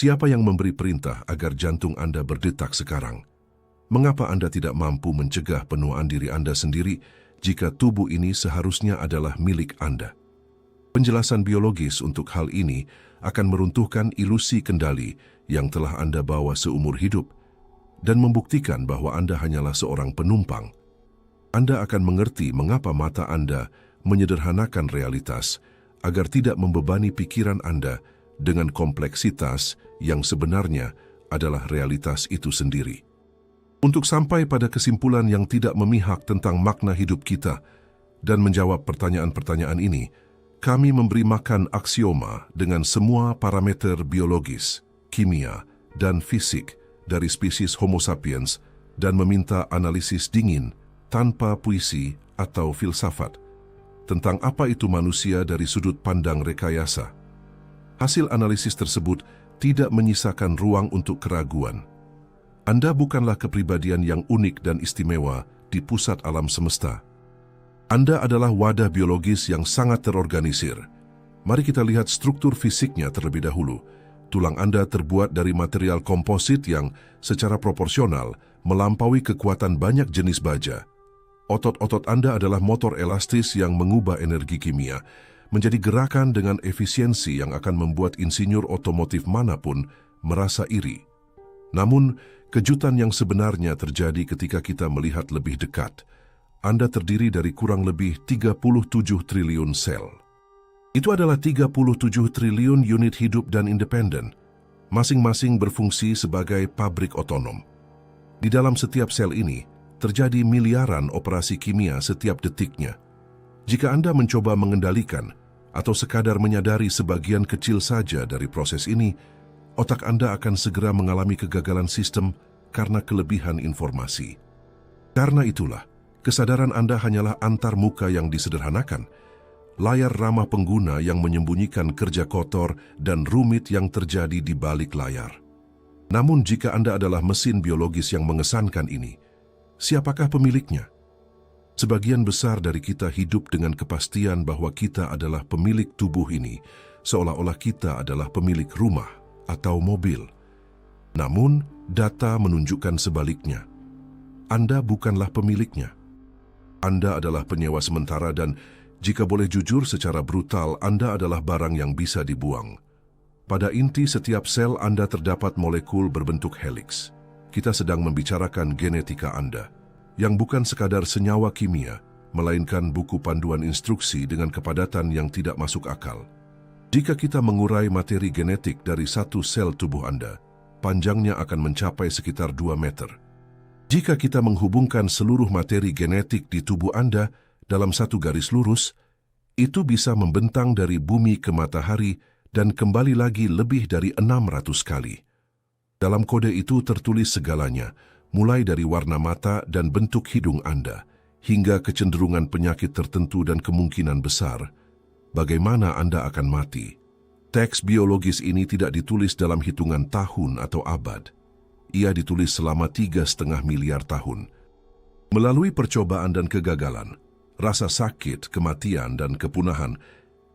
Siapa yang memberi perintah agar jantung Anda berdetak sekarang? Mengapa Anda tidak mampu mencegah penuaan diri Anda sendiri jika tubuh ini seharusnya adalah milik Anda? Penjelasan biologis untuk hal ini akan meruntuhkan ilusi kendali yang telah Anda bawa seumur hidup dan membuktikan bahwa Anda hanyalah seorang penumpang. Anda akan mengerti mengapa mata Anda menyederhanakan realitas agar tidak membebani pikiran Anda dengan kompleksitas yang sebenarnya adalah realitas itu sendiri. Untuk sampai pada kesimpulan yang tidak memihak tentang makna hidup kita dan menjawab pertanyaan-pertanyaan ini, kami memberi makan aksioma dengan semua parameter biologis, kimia, dan fisik dari spesies Homo sapiens dan meminta analisis dingin tanpa puisi atau filsafat tentang apa itu manusia dari sudut pandang rekayasa. Hasil analisis tersebut tidak menyisakan ruang untuk keraguan. Anda bukanlah kepribadian yang unik dan istimewa di pusat alam semesta. Anda adalah wadah biologis yang sangat terorganisir. Mari kita lihat struktur fisiknya terlebih dahulu. Tulang Anda terbuat dari material komposit yang secara proporsional melampaui kekuatan banyak jenis baja. Otot-otot Anda adalah motor elastis yang mengubah energi kimia menjadi gerakan dengan efisiensi yang akan membuat insinyur otomotif manapun merasa iri. Namun, kejutan yang sebenarnya terjadi ketika kita melihat lebih dekat. Anda terdiri dari kurang lebih 37 triliun sel. Itu adalah 37 triliun unit hidup dan independen, masing-masing berfungsi sebagai pabrik otonom. Di dalam setiap sel ini, terjadi miliaran operasi kimia setiap detiknya. Jika Anda mencoba mengendalikan atau sekadar menyadari sebagian kecil saja dari proses ini, otak Anda akan segera mengalami kegagalan sistem karena kelebihan informasi. Karena itulah, kesadaran Anda hanyalah antar muka yang disederhanakan, layar ramah pengguna yang menyembunyikan kerja kotor dan rumit yang terjadi di balik layar. Namun jika Anda adalah mesin biologis yang mengesankan ini, siapakah pemiliknya? Sebagian besar dari kita hidup dengan kepastian bahwa kita adalah pemilik tubuh ini, seolah-olah kita adalah pemilik rumah atau mobil. Namun, data menunjukkan sebaliknya. Anda bukanlah pemiliknya. Anda adalah penyewa sementara dan, jika boleh jujur secara brutal, Anda adalah barang yang bisa dibuang. Pada inti setiap sel Anda terdapat molekul berbentuk heliks. Kita sedang membicarakan genetika Anda, yang bukan sekadar senyawa kimia, melainkan buku panduan instruksi dengan kepadatan yang tidak masuk akal. Jika kita mengurai materi genetik dari satu sel tubuh Anda, panjangnya akan mencapai sekitar 2 meter. Jika kita menghubungkan seluruh materi genetik di tubuh Anda dalam satu garis lurus, itu bisa membentang dari bumi ke matahari dan kembali lagi lebih dari 600 kali. Dalam kode itu tertulis segalanya, mulai dari warna mata dan bentuk hidung Anda, hingga kecenderungan penyakit tertentu dan kemungkinan besar, bagaimana Anda akan mati. Teks biologis ini tidak ditulis dalam hitungan tahun atau abad. Ia ditulis selama 3,5 miliar tahun. Melalui percobaan dan kegagalan, rasa sakit, kematian, dan kepunahan,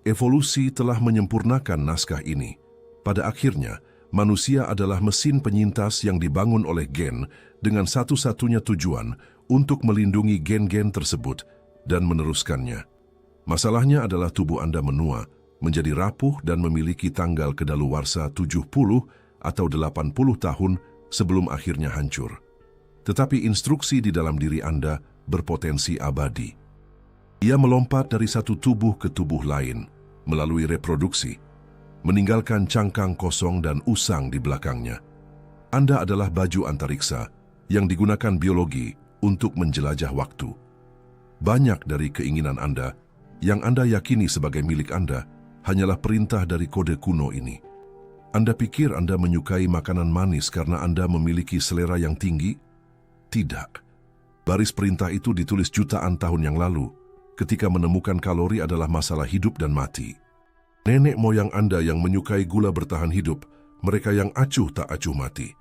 evolusi telah menyempurnakan naskah ini. Pada akhirnya, manusia adalah mesin penyintas yang dibangun oleh gen dengan satu-satunya tujuan untuk melindungi gen-gen tersebut dan meneruskannya. Masalahnya adalah tubuh Anda menua, menjadi rapuh dan memiliki tanggal kedaluwarsa 70 atau 80 tahun sebelum akhirnya hancur. Tetapi instruksi di dalam diri Anda berpotensi abadi. Ia melompat dari satu tubuh ke tubuh lain melalui reproduksi, meninggalkan cangkang kosong dan usang di belakangnya. Anda adalah baju antariksa yang digunakan biologi untuk menjelajah waktu. Banyak dari keinginan Anda, yang Anda yakini sebagai milik Anda, hanyalah perintah dari kode kuno ini. Anda pikir Anda menyukai makanan manis karena Anda memiliki selera yang tinggi? Tidak. Baris perintah itu ditulis jutaan tahun yang lalu, ketika menemukan kalori adalah masalah hidup dan mati. Nenek moyang Anda yang menyukai gula bertahan hidup, mereka yang acuh tak acuh mati.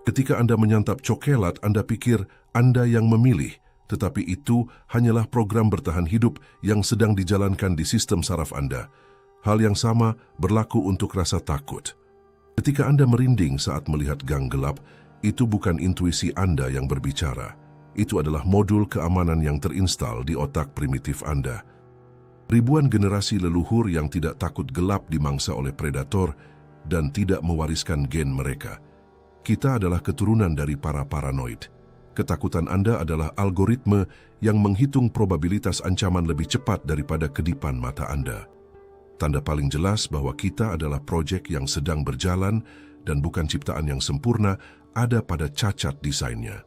Ketika Anda menyantap coklat, Anda pikir Anda yang memilih, tetapi itu hanyalah program bertahan hidup yang sedang dijalankan di sistem saraf Anda. Hal yang sama berlaku untuk rasa takut. Ketika Anda merinding saat melihat gang gelap, itu bukan intuisi Anda yang berbicara. Itu adalah modul keamanan yang terinstal di otak primitif Anda. Ribuan generasi leluhur yang tidak takut gelap dimangsa oleh predator dan tidak mewariskan gen mereka. Kita adalah keturunan dari para paranoid. Ketakutan Anda adalah algoritma yang menghitung probabilitas ancaman lebih cepat daripada kedipan mata Anda. Tanda paling jelas bahwa kita adalah proyek yang sedang berjalan dan bukan ciptaan yang sempurna ada pada cacat desainnya.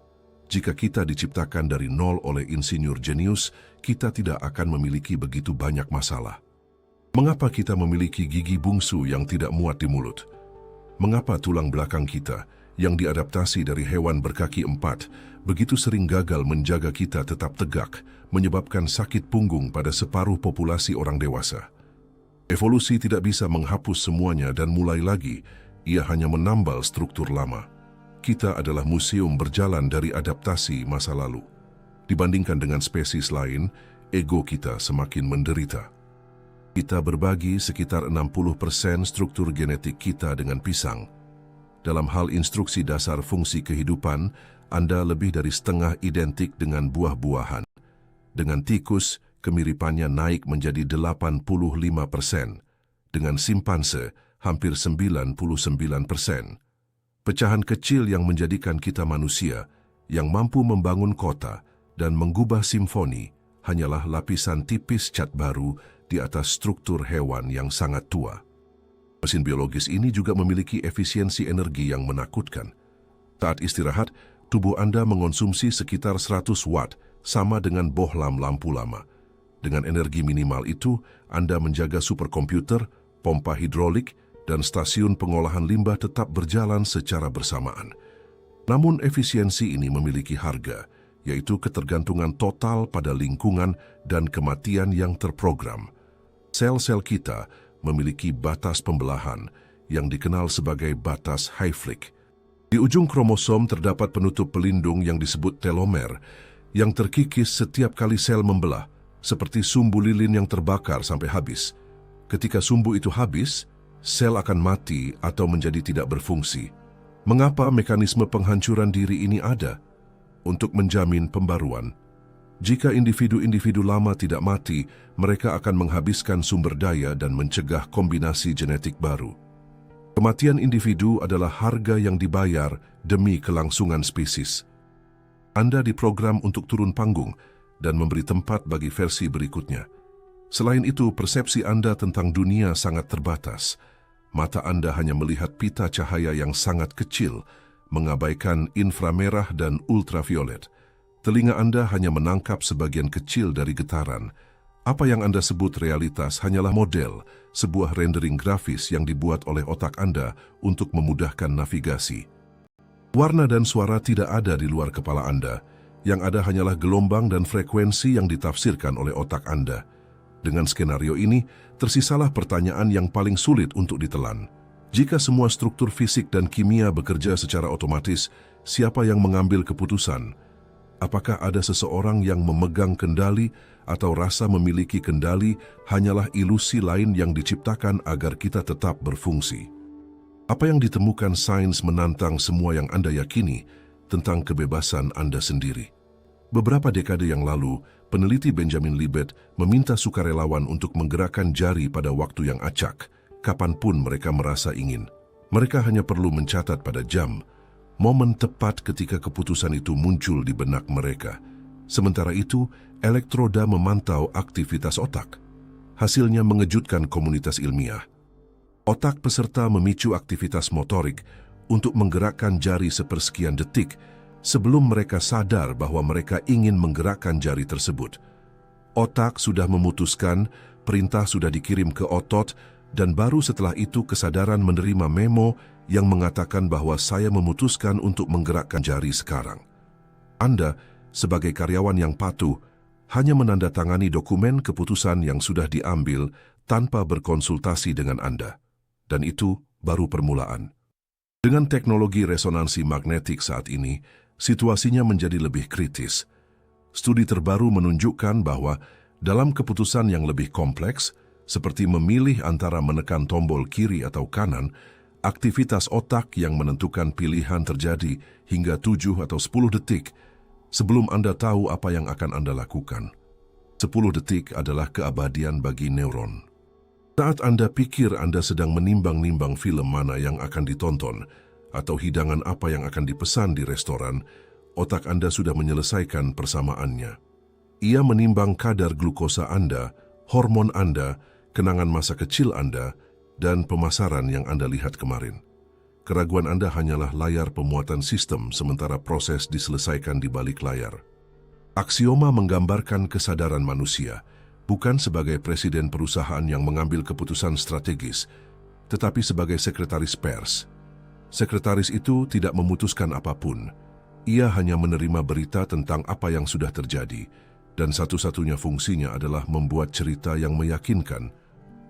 Jika kita diciptakan dari nol oleh insinyur jenius, kita tidak akan memiliki begitu banyak masalah. Mengapa kita memiliki gigi bungsu yang tidak muat di mulut? Mengapa tulang belakang kita, yang diadaptasi dari hewan berkaki 4, begitu sering gagal menjaga kita tetap tegak, menyebabkan sakit punggung pada separuh populasi orang dewasa? Evolusi tidak bisa menghapus semuanya dan mulai lagi, ia hanya menambal struktur lama. Kita adalah museum berjalan dari adaptasi masa lalu. Dibandingkan dengan spesies lain, ego kita semakin menderita. Kita berbagi sekitar 60% struktur genetik kita dengan pisang. Dalam hal instruksi dasar fungsi kehidupan, Anda lebih dari setengah identik dengan buah-buahan. Dengan tikus, kemiripannya naik menjadi 85%. Dengan simpanse, hampir 99%. Pecahan kecil yang menjadikan kita manusia, yang mampu membangun kota dan menggubah simfoni, hanyalah lapisan tipis cat baru di atas struktur hewan yang sangat tua. Mesin biologis ini juga memiliki efisiensi energi yang menakutkan. Saat istirahat, tubuh Anda mengonsumsi sekitar 100 watt, sama dengan bohlam lampu lama. Dengan energi minimal itu, Anda menjaga superkomputer, pompa hidrolik, dan stasiun pengolahan limbah tetap berjalan secara bersamaan. Namun efisiensi ini memiliki harga, yaitu ketergantungan total pada lingkungan dan kematian yang terprogram. Sel-sel kita memiliki batas pembelahan yang dikenal sebagai batas Hayflick. Di ujung kromosom terdapat penutup pelindung yang disebut telomer, yang terkikis setiap kali sel membelah, seperti sumbu lilin yang terbakar sampai habis. Ketika sumbu itu habis, sel akan mati atau menjadi tidak berfungsi. Mengapa mekanisme penghancuran diri ini ada? Untuk menjamin pembaruan. Jika individu-individu lama tidak mati, mereka akan menghabiskan sumber daya dan mencegah kombinasi genetik baru. Kematian individu adalah harga yang dibayar demi kelangsungan spesies. Anda diprogram untuk turun panggung dan memberi tempat bagi versi berikutnya. Selain itu, persepsi Anda tentang dunia sangat terbatas. Mata Anda hanya melihat pita cahaya yang sangat kecil, mengabaikan inframerah dan ultraviolet. Telinga Anda hanya menangkap sebagian kecil dari getaran. Apa yang Anda sebut realitas hanyalah model, sebuah rendering grafis yang dibuat oleh otak Anda untuk memudahkan navigasi. Warna dan suara tidak ada di luar kepala Anda. Yang ada hanyalah gelombang dan frekuensi yang ditafsirkan oleh otak Anda. Dengan skenario ini, tersisalah pertanyaan yang paling sulit untuk ditelan. Jika semua struktur fisik dan kimia bekerja secara otomatis, siapa yang mengambil keputusan? Apakah ada seseorang yang memegang kendali atau rasa memiliki kendali hanyalah ilusi lain yang diciptakan agar kita tetap berfungsi? Apa yang ditemukan sains menantang semua yang Anda yakini tentang kebebasan Anda sendiri. Beberapa dekade yang lalu, peneliti Benjamin Libet meminta sukarelawan untuk menggerakkan jari pada waktu yang acak, kapanpun mereka merasa ingin. Mereka hanya perlu mencatat pada jam, momen tepat ketika keputusan itu muncul di benak mereka. Sementara itu, elektroda memantau aktivitas otak. Hasilnya mengejutkan komunitas ilmiah. Otak peserta memicu aktivitas motorik untuk menggerakkan jari sepersekian detik sebelum mereka sadar bahwa mereka ingin menggerakkan jari tersebut. Otak sudah memutuskan, perintah sudah dikirim ke otot, dan baru setelah itu kesadaran menerima memo yang mengatakan bahwa saya memutuskan untuk menggerakkan jari sekarang. Anda, sebagai karyawan yang patuh, hanya menandatangani dokumen keputusan yang sudah diambil tanpa berkonsultasi dengan Anda. Dan itu baru permulaan. Dengan teknologi resonansi magnetik saat ini, situasinya menjadi lebih kritis. Studi terbaru menunjukkan bahwa dalam keputusan yang lebih kompleks, seperti memilih antara menekan tombol kiri atau kanan, Aktivitas otak yang menentukan pilihan terjadi hingga 7 atau 10 detik sebelum Anda tahu apa yang akan Anda lakukan. 10 detik adalah keabadian bagi neuron. Saat Anda pikir Anda sedang menimbang-nimbang film mana yang akan ditonton atau hidangan apa yang akan dipesan di restoran, otak Anda sudah menyelesaikan persamaannya. Ia menimbang kadar glukosa Anda, hormon Anda, kenangan masa kecil Anda, dan pemasaran yang Anda lihat kemarin. Keraguan Anda hanyalah layar pemuatan sistem sementara proses diselesaikan di balik layar. Aksioma menggambarkan kesadaran manusia, bukan sebagai presiden perusahaan yang mengambil keputusan strategis, tetapi sebagai sekretaris pers. Sekretaris itu tidak memutuskan apapun. Ia hanya menerima berita tentang apa yang sudah terjadi, dan satu-satunya fungsinya adalah membuat cerita yang meyakinkan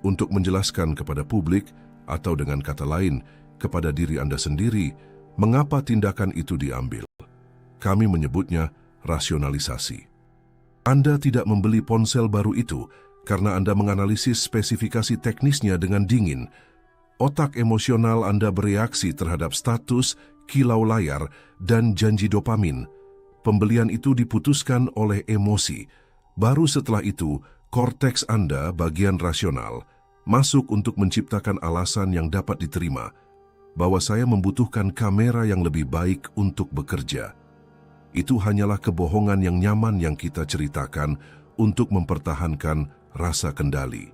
untuk menjelaskan kepada publik, atau dengan kata lain, kepada diri Anda sendiri, mengapa tindakan itu diambil. Kami menyebutnya rasionalisasi. Anda tidak membeli ponsel baru itu karena Anda menganalisis spesifikasi teknisnya dengan dingin. Otak emosional Anda bereaksi terhadap status, kilau layar, dan janji dopamin. Pembelian itu diputuskan oleh emosi. Baru setelah itu, korteks Anda, bagian rasional, masuk untuk menciptakan alasan yang dapat diterima, bahwa saya membutuhkan kamera yang lebih baik untuk bekerja. Itu hanyalah kebohongan yang nyaman yang kita ceritakan untuk mempertahankan rasa kendali.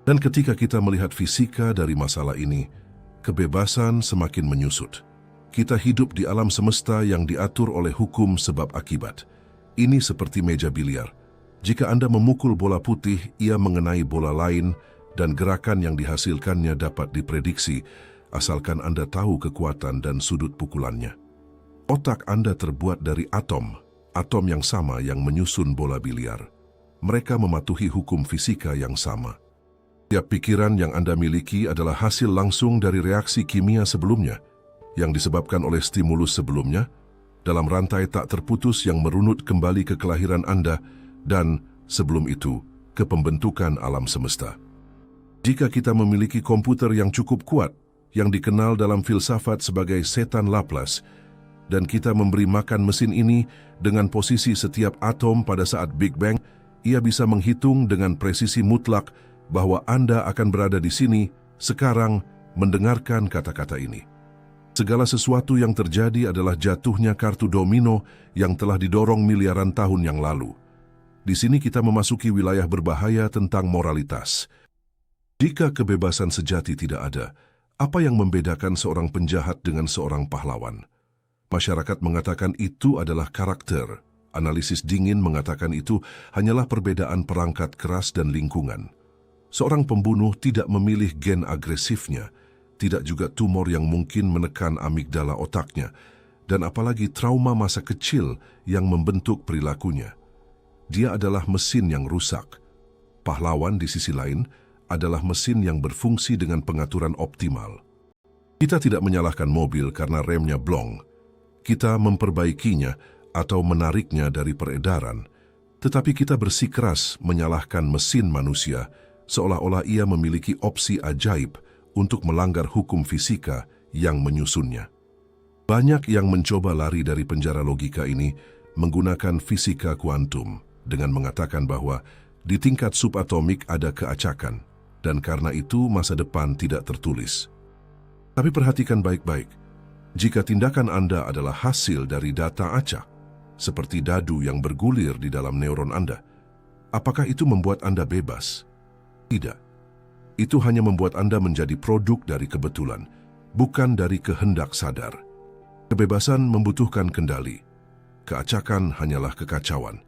Dan ketika kita melihat fisika dari masalah ini, kebebasan semakin menyusut. Kita hidup di alam semesta yang diatur oleh hukum sebab akibat. Ini seperti meja biliar. Jika Anda memukul bola putih, ia mengenai bola lain, dan gerakan yang dihasilkannya dapat diprediksi, asalkan Anda tahu kekuatan dan sudut pukulannya. Otak Anda terbuat dari atom yang sama yang menyusun bola biliar. Mereka mematuhi hukum fisika yang sama. Setiap pikiran yang Anda miliki adalah hasil langsung dari reaksi kimia sebelumnya, yang disebabkan oleh stimulus sebelumnya, dalam rantai tak terputus yang merunut kembali ke kelahiran Anda, dan sebelum itu, ke pembentukan alam semesta. Jika kita memiliki komputer yang cukup kuat, yang dikenal dalam filsafat sebagai setan Laplace, dan kita memberi makan mesin ini dengan posisi setiap atom pada saat Big Bang, ia bisa menghitung dengan presisi mutlak bahwa Anda akan berada di sini, sekarang, mendengarkan kata-kata ini. Segala sesuatu yang terjadi adalah jatuhnya kartu domino yang telah didorong miliaran tahun yang lalu. Di sini kita memasuki wilayah berbahaya tentang moralitas. Jika kebebasan sejati tidak ada, apa yang membedakan seorang penjahat dengan seorang pahlawan? Masyarakat mengatakan itu adalah karakter. Analisis dingin mengatakan itu hanyalah perbedaan perangkat keras dan lingkungan. Seorang pembunuh tidak memilih gen agresifnya, tidak juga tumor yang mungkin menekan amigdala otaknya, dan apalagi trauma masa kecil yang membentuk perilakunya. Dia adalah mesin yang rusak. Pahlawan di sisi lain adalah mesin yang berfungsi dengan pengaturan optimal. Kita tidak menyalahkan mobil karena remnya blong. Kita memperbaikinya atau menariknya dari peredaran, tetapi kita bersikeras menyalahkan mesin manusia seolah-olah ia memiliki opsi ajaib untuk melanggar hukum fisika yang menyusunnya. Banyak yang mencoba lari dari penjara logika ini menggunakan fisika kuantum dengan mengatakan bahwa di tingkat subatomik ada keacakan, dan karena itu masa depan tidak tertulis. Tapi perhatikan baik-baik, jika tindakan Anda adalah hasil dari data acak, seperti dadu yang bergulir di dalam neuron Anda, apakah itu membuat Anda bebas? Tidak. Itu hanya membuat Anda menjadi produk dari kebetulan, bukan dari kehendak sadar. Kebebasan membutuhkan kendali. Keacakan hanyalah kekacauan.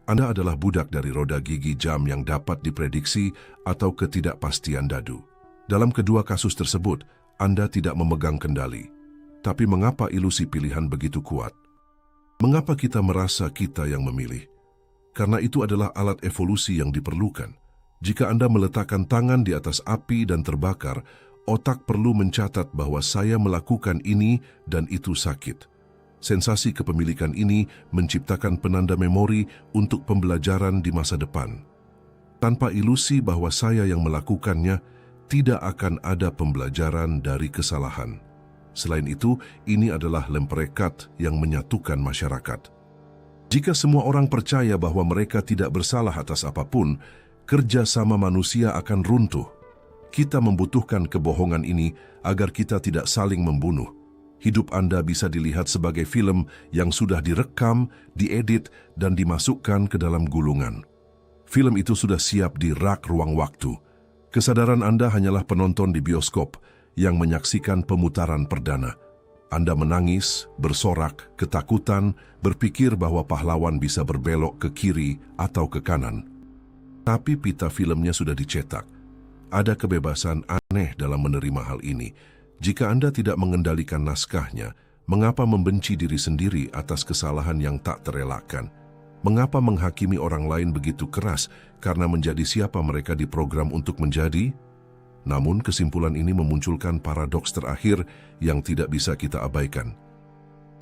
Anda adalah budak dari roda gigi jam yang dapat diprediksi atau ketidakpastian dadu. Dalam kedua kasus tersebut, Anda tidak memegang kendali. Tapi mengapa ilusi pilihan begitu kuat? Mengapa kita merasa kita yang memilih? Karena itu adalah alat evolusi yang diperlukan. Jika Anda meletakkan tangan di atas api dan terbakar, otak perlu mencatat bahwa saya melakukan ini dan itu sakit. Sensasi kepemilikan ini menciptakan penanda memori untuk pembelajaran di masa depan. Tanpa ilusi bahwa saya yang melakukannya, tidak akan ada pembelajaran dari kesalahan. Selain itu, ini adalah lem perekat yang menyatukan masyarakat. Jika semua orang percaya bahwa mereka tidak bersalah atas apapun, kerjasama manusia akan runtuh. Kita membutuhkan kebohongan ini agar kita tidak saling membunuh. Hidup Anda bisa dilihat sebagai film yang sudah direkam, diedit, dan dimasukkan ke dalam gulungan. Film itu sudah siap di rak ruang waktu. Kesadaran Anda hanyalah penonton di bioskop yang menyaksikan pemutaran perdana. Anda menangis, bersorak, ketakutan, berpikir bahwa pahlawan bisa berbelok ke kiri atau ke kanan. Tapi pita filmnya sudah dicetak. Ada kebebasan aneh dalam menerima hal ini. Jika Anda tidak mengendalikan naskahnya, mengapa membenci diri sendiri atas kesalahan yang tak terelakkan? Mengapa menghakimi orang lain begitu keras karena menjadi siapa mereka diprogram untuk menjadi? Namun kesimpulan ini memunculkan paradoks terakhir yang tidak bisa kita abaikan.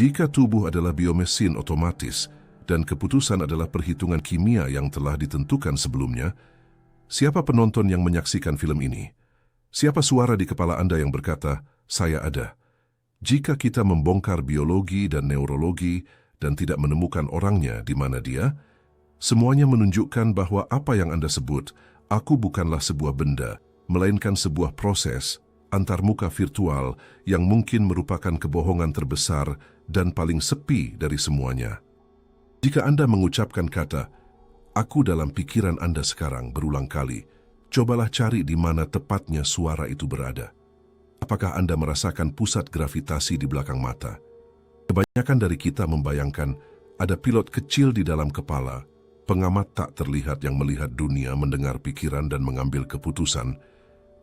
Jika tubuh adalah biomesin otomatis dan keputusan adalah perhitungan kimia yang telah ditentukan sebelumnya, siapa penonton yang menyaksikan film ini? Siapa suara di kepala Anda yang berkata, "Saya ada"? Jika kita membongkar biologi dan neurologi dan tidak menemukan orangnya di mana dia, semuanya menunjukkan bahwa apa yang Anda sebut, "aku" bukanlah sebuah benda, melainkan sebuah proses antarmuka virtual yang mungkin merupakan kebohongan terbesar dan paling sepi dari semuanya. Jika Anda mengucapkan kata, "aku" dalam pikiran Anda sekarang berulang kali, cobalah cari di mana tepatnya suara itu berada. Apakah Anda merasakan pusat gravitasi di belakang mata? Kebanyakan dari kita membayangkan ada pilot kecil di dalam kepala, pengamat tak terlihat yang melihat dunia, mendengar pikiran dan mengambil keputusan.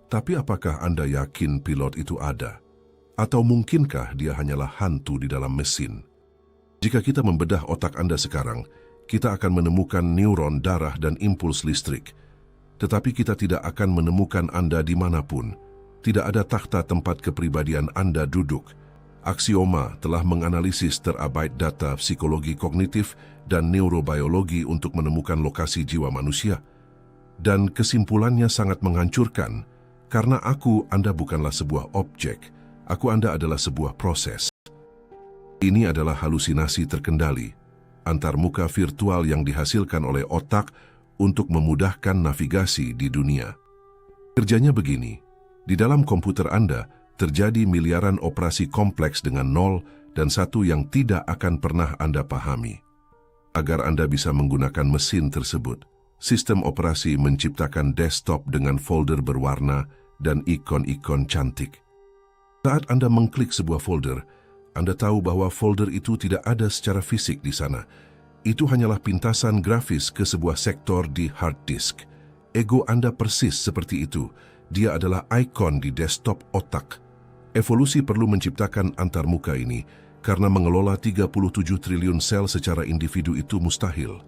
Tapi apakah Anda yakin pilot itu ada? Atau mungkinkah dia hanyalah hantu di dalam mesin? Jika kita membedah otak Anda sekarang, kita akan menemukan neuron, darah, dan impuls listrik. Tetapi kita tidak akan menemukan Anda dimanapun. Tidak ada takhta tempat kepribadian Anda duduk. Aksioma telah menganalisis terabyte data psikologi kognitif dan neurobiologi untuk menemukan lokasi jiwa manusia. Dan kesimpulannya sangat menghancurkan. Karena aku, Anda bukanlah sebuah objek. Aku, Anda adalah sebuah proses. Ini adalah halusinasi terkendali, antarmuka virtual yang dihasilkan oleh otak untuk memudahkan navigasi di dunia. Kerjanya begini, di dalam komputer Anda terjadi miliaran operasi kompleks dengan 0 dan 1 yang tidak akan pernah Anda pahami. Agar Anda bisa menggunakan mesin tersebut, sistem operasi menciptakan desktop dengan folder berwarna dan ikon-ikon cantik. Saat Anda mengklik sebuah folder, Anda tahu bahwa folder itu tidak ada secara fisik di sana. Itu hanyalah pintasan grafis ke sebuah sektor di hard disk. Ego Anda persis seperti itu. Dia adalah ikon di desktop otak. Evolusi perlu menciptakan antarmuka ini, karena mengelola 37 triliun sel secara individu itu mustahil.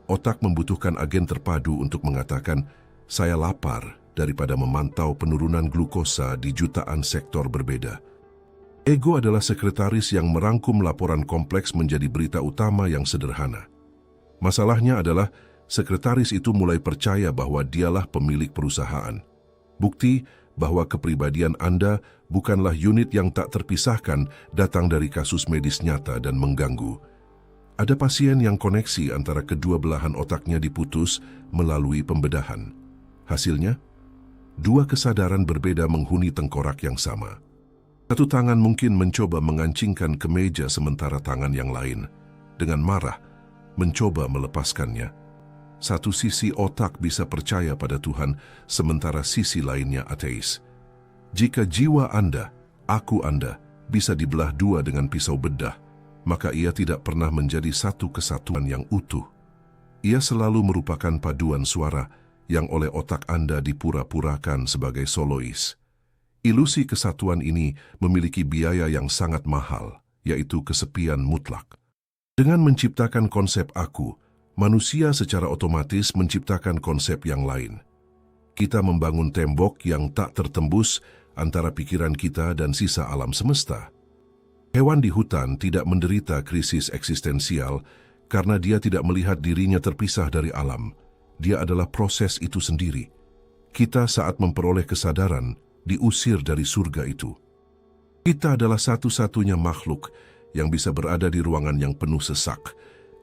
Otak membutuhkan agen terpadu untuk mengatakan, "Saya lapar," daripada memantau penurunan glukosa di jutaan sektor berbeda. Ego adalah sekretaris yang merangkum laporan kompleks menjadi berita utama yang sederhana. Masalahnya adalah, sekretaris itu mulai percaya bahwa dialah pemilik perusahaan. Bukti bahwa kepribadian Anda bukanlah unit yang tak terpisahkan datang dari kasus medis nyata dan mengganggu. Ada pasien yang koneksi antara kedua belahan otaknya diputus melalui pembedahan. Hasilnya, dua kesadaran berbeda menghuni tengkorak yang sama. Satu tangan mungkin mencoba mengancingkan kemeja sementara tangan yang lain, dengan marah, mencoba melepaskannya. Satu sisi otak bisa percaya pada Tuhan, sementara sisi lainnya ateis. Jika jiwa Anda, aku Anda, bisa dibelah dua dengan pisau bedah, maka ia tidak pernah menjadi satu kesatuan yang utuh. Ia selalu merupakan paduan suara yang oleh otak Anda dipura-purakan sebagai solois. Ilusi kesatuan ini memiliki biaya yang sangat mahal, yaitu kesepian mutlak. Dengan menciptakan konsep aku, manusia secara otomatis menciptakan konsep yang lain. Kita membangun tembok yang tak tertembus antara pikiran kita dan sisa alam semesta. Hewan di hutan tidak menderita krisis eksistensial karena dia tidak melihat dirinya terpisah dari alam. Dia adalah proses itu sendiri. kita saat memperoleh kesadaran diusir dari surga itu. Kita adalah satu-satunya makhluk yang bisa berada di ruangan yang penuh sesak,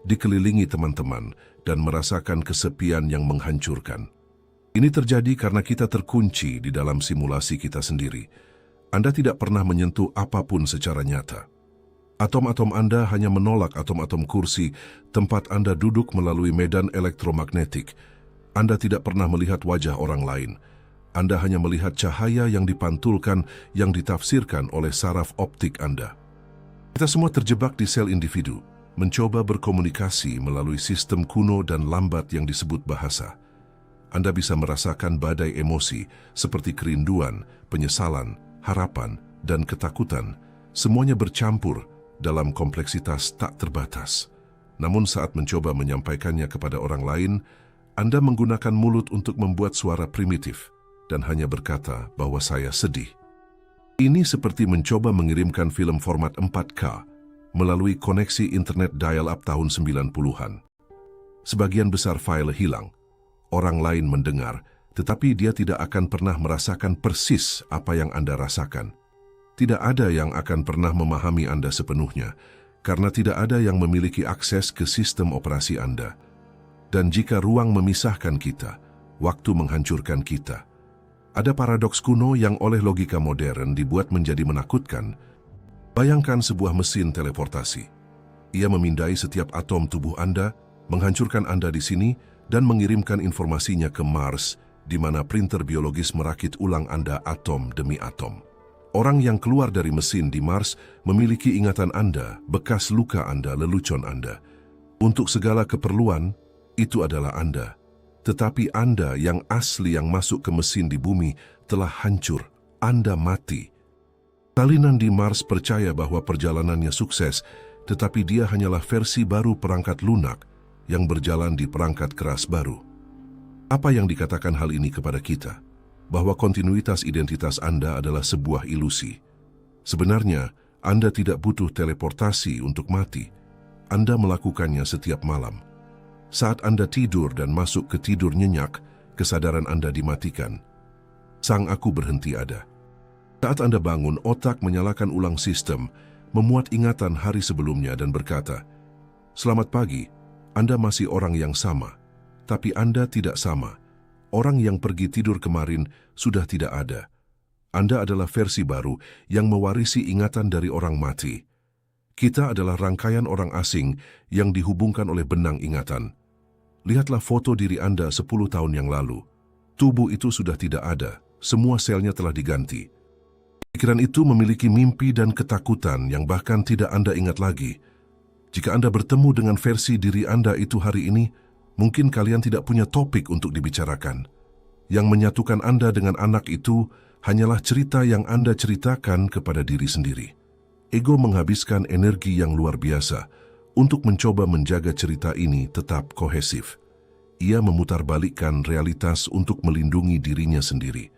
dikelilingi teman-teman, dan merasakan kesepian yang menghancurkan. Ini terjadi karena kita terkunci di dalam simulasi kita sendiri. Anda tidak pernah menyentuh apapun secara nyata. Atom-atom Anda hanya menolak atom-atom kursi tempat Anda duduk melalui medan elektromagnetik. Anda tidak pernah melihat wajah orang lain. Anda hanya melihat cahaya yang dipantulkan yang ditafsirkan oleh saraf optik Anda. Kita semua terjebak di sel individu, mencoba berkomunikasi melalui sistem kuno dan lambat yang disebut bahasa. Anda bisa merasakan badai emosi seperti kerinduan, penyesalan, harapan, dan ketakutan. Semuanya bercampur dalam kompleksitas tak terbatas. Namun saat mencoba menyampaikannya kepada orang lain, Anda menggunakan mulut untuk membuat suara primitif dan hanya berkata bahwa saya sedih. Ini seperti mencoba mengirimkan film format 4K melalui koneksi internet dial-up tahun 90-an. Sebagian besar file hilang. Orang lain mendengar, tetapi dia tidak akan pernah merasakan persis apa yang Anda rasakan. Tidak ada yang akan pernah memahami Anda sepenuhnya, karena tidak ada yang memiliki akses ke sistem operasi Anda. Dan jika ruang memisahkan kita, waktu menghancurkan kita. Ada paradoks kuno yang oleh logika modern dibuat menjadi menakutkan. Bayangkan sebuah mesin teleportasi. Ia memindai setiap atom tubuh Anda, menghancurkan Anda di sini, dan mengirimkan informasinya ke Mars, di mana printer biologis merakit ulang Anda atom demi atom. Orang yang keluar dari mesin di Mars memiliki ingatan Anda, bekas luka Anda, lelucon Anda. Untuk segala keperluan, itu adalah Anda. Tetapi Anda yang asli yang masuk ke mesin di bumi telah hancur. Anda mati. Salinan di Mars percaya bahwa perjalanannya sukses, tetapi dia hanyalah versi baru perangkat lunak yang berjalan di perangkat keras baru. Apa yang dikatakan hal ini kepada kita? Bahwa kontinuitas identitas Anda adalah sebuah ilusi. Sebenarnya, Anda tidak butuh teleportasi untuk mati. Anda melakukannya setiap malam. Saat Anda tidur dan masuk ke tidur nyenyak, kesadaran Anda dimatikan. Sang Aku berhenti ada. Saat Anda bangun, otak menyalakan ulang sistem, memuat ingatan hari sebelumnya dan berkata, "Selamat pagi, Anda masih orang yang sama, tapi Anda tidak sama. Orang yang pergi tidur kemarin sudah tidak ada. Anda adalah versi baru yang mewarisi ingatan dari orang mati. Kita adalah rangkaian orang asing yang dihubungkan oleh benang ingatan. Lihatlah foto diri Anda 10 tahun yang lalu. Tubuh itu sudah tidak ada, semua selnya telah diganti. Pikiran itu memiliki mimpi dan ketakutan yang bahkan tidak Anda ingat lagi. Jika Anda bertemu dengan versi diri Anda itu hari ini, mungkin kalian tidak punya topik untuk dibicarakan. Yang menyatukan Anda dengan anak itu hanyalah cerita yang Anda ceritakan kepada diri sendiri. Ego menghabiskan energi yang luar biasa untuk mencoba menjaga cerita ini tetap kohesif. Ia memutarbalikkan realitas untuk melindungi dirinya sendiri.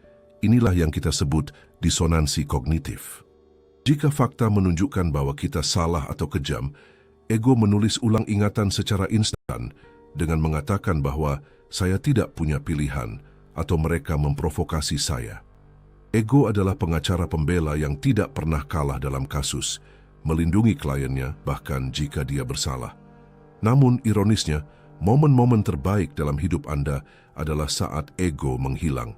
Inilah yang kita sebut disonansi kognitif. Jika fakta menunjukkan bahwa kita salah atau kejam, ego menulis ulang ingatan secara instan dengan mengatakan bahwa saya tidak punya pilihan atau mereka memprovokasi saya. Ego adalah pengacara pembela yang tidak pernah kalah dalam kasus, melindungi kliennya bahkan jika dia bersalah. Namun ironisnya, momen-momen terbaik dalam hidup Anda adalah saat ego menghilang.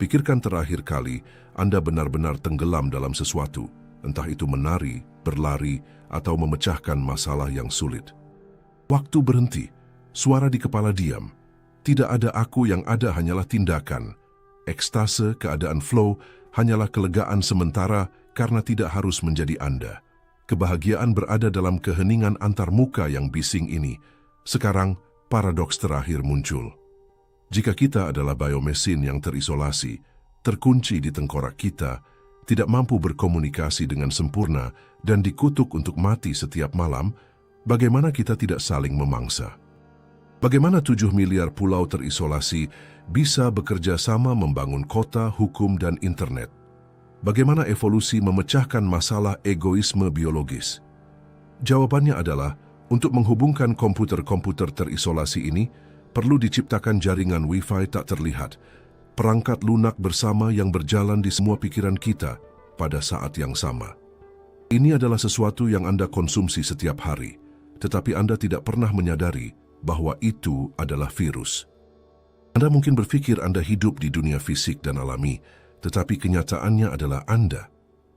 Pikirkan terakhir kali Anda benar-benar tenggelam dalam sesuatu, entah itu menari, berlari, atau memecahkan masalah yang sulit. Waktu berhenti. Suara di kepala diam. Tidak ada aku, yang ada hanyalah tindakan. Ekstase, keadaan flow, hanyalah kelegaan sementara karena tidak harus menjadi Anda. Kebahagiaan berada dalam keheningan antarmuka yang bising ini. Sekarang, paradoks terakhir muncul. Jika kita adalah biomesin yang terisolasi, terkunci di tengkorak kita, tidak mampu berkomunikasi dengan sempurna, dan dikutuk untuk mati setiap malam, bagaimana kita tidak saling memangsa? Bagaimana 7 miliar pulau terisolasi bisa bekerja sama membangun kota, hukum, dan internet? Bagaimana evolusi memecahkan masalah egoisme biologis? Jawabannya adalah, untuk menghubungkan komputer-komputer terisolasi ini, perlu diciptakan jaringan Wi-Fi tak terlihat. perangkat lunak bersama yang berjalan di semua pikiran kita pada saat yang sama. Ini adalah sesuatu yang Anda konsumsi setiap hari, tetapi Anda tidak pernah menyadari bahwa itu adalah virus. Anda mungkin berpikir Anda hidup di dunia fisik dan alami, tetapi kenyataannya adalah Anda,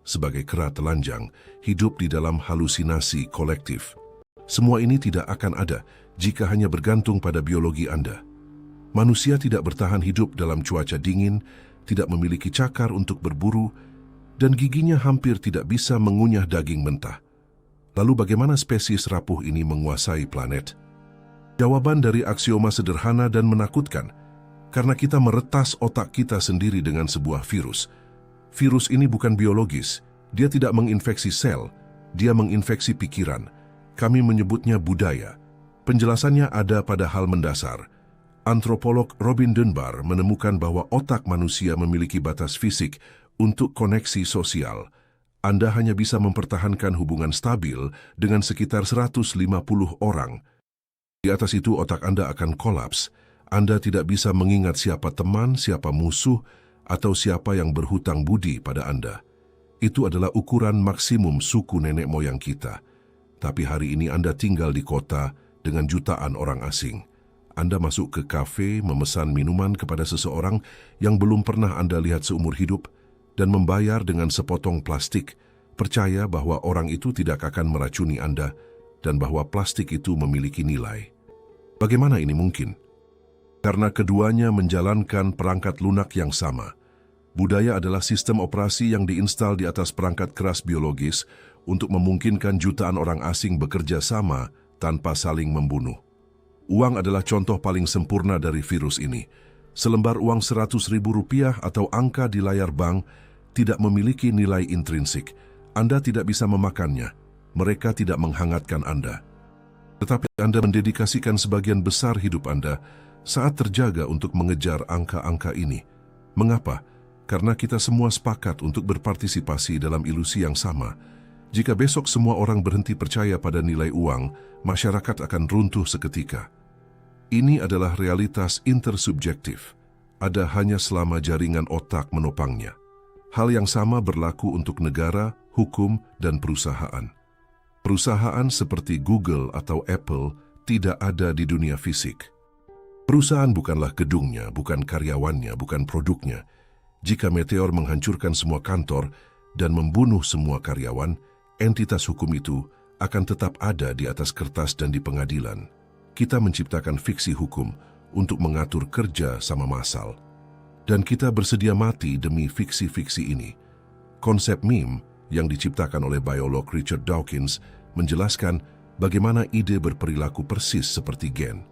sebagai kera telanjang, hidup di dalam halusinasi kolektif. Semua ini tidak akan ada jika hanya bergantung pada biologi Anda. Manusia tidak bertahan hidup dalam cuaca dingin, tidak memiliki cakar untuk berburu, dan giginya hampir tidak bisa mengunyah daging mentah. Lalu bagaimana spesies rapuh ini menguasai planet? Jawaban dari aksioma sederhana dan menakutkan, karena kita meretas otak kita sendiri dengan sebuah virus. Virus ini bukan biologis, dia tidak menginfeksi sel, dia menginfeksi pikiran. Kami menyebutnya budaya. Penjelasannya ada pada hal mendasar. Antropolog Robin Dunbar menemukan bahwa otak manusia memiliki batas fisik untuk koneksi sosial. Anda hanya bisa mempertahankan hubungan stabil dengan sekitar 150 orang. Di atas itu otak Anda akan kolaps. Anda tidak bisa mengingat siapa teman, siapa musuh, atau siapa yang berhutang budi pada Anda. Itu adalah ukuran maksimum suku nenek moyang kita. Tapi hari ini Anda tinggal di kota dengan jutaan orang asing. Anda masuk ke kafe, memesan minuman kepada seseorang yang belum pernah Anda lihat seumur hidup, dan membayar dengan sepotong plastik, percaya bahwa orang itu tidak akan meracuni Anda, dan bahwa plastik itu memiliki nilai. Bagaimana ini mungkin? Karena keduanya menjalankan perangkat lunak yang sama. Budaya adalah sistem operasi yang diinstal di atas perangkat keras biologis untuk memungkinkan jutaan orang asing bekerja sama tanpa saling membunuh. Uang adalah contoh paling sempurna dari virus ini. Selembar uang Rp100.000 atau angka di layar bank tidak memiliki nilai intrinsik. Anda tidak bisa memakannya. Mereka tidak menghangatkan Anda. Tetapi Anda mendedikasikan sebagian besar hidup Anda saat terjaga untuk mengejar angka-angka ini. Mengapa? Karena kita semua sepakat untuk berpartisipasi dalam ilusi yang sama. Jika besok semua orang berhenti percaya pada nilai uang, masyarakat akan runtuh seketika. Ini adalah realitas intersubjektif. Ada hanya selama jaringan otak menopangnya. Hal yang sama berlaku untuk negara, hukum, dan perusahaan. Perusahaan seperti Google atau Apple tidak ada di dunia fisik. Perusahaan bukanlah gedungnya, bukan karyawannya, bukan produknya. Jika meteor menghancurkan semua kantor dan membunuh semua karyawan, entitas hukum itu akan tetap ada di atas kertas dan di pengadilan. Kita menciptakan fiksi hukum untuk mengatur kerja sama massal. Dan kita bersedia mati demi fiksi-fiksi ini. Konsep meme yang diciptakan oleh biolog Richard Dawkins menjelaskan bagaimana ide berperilaku persis seperti gen.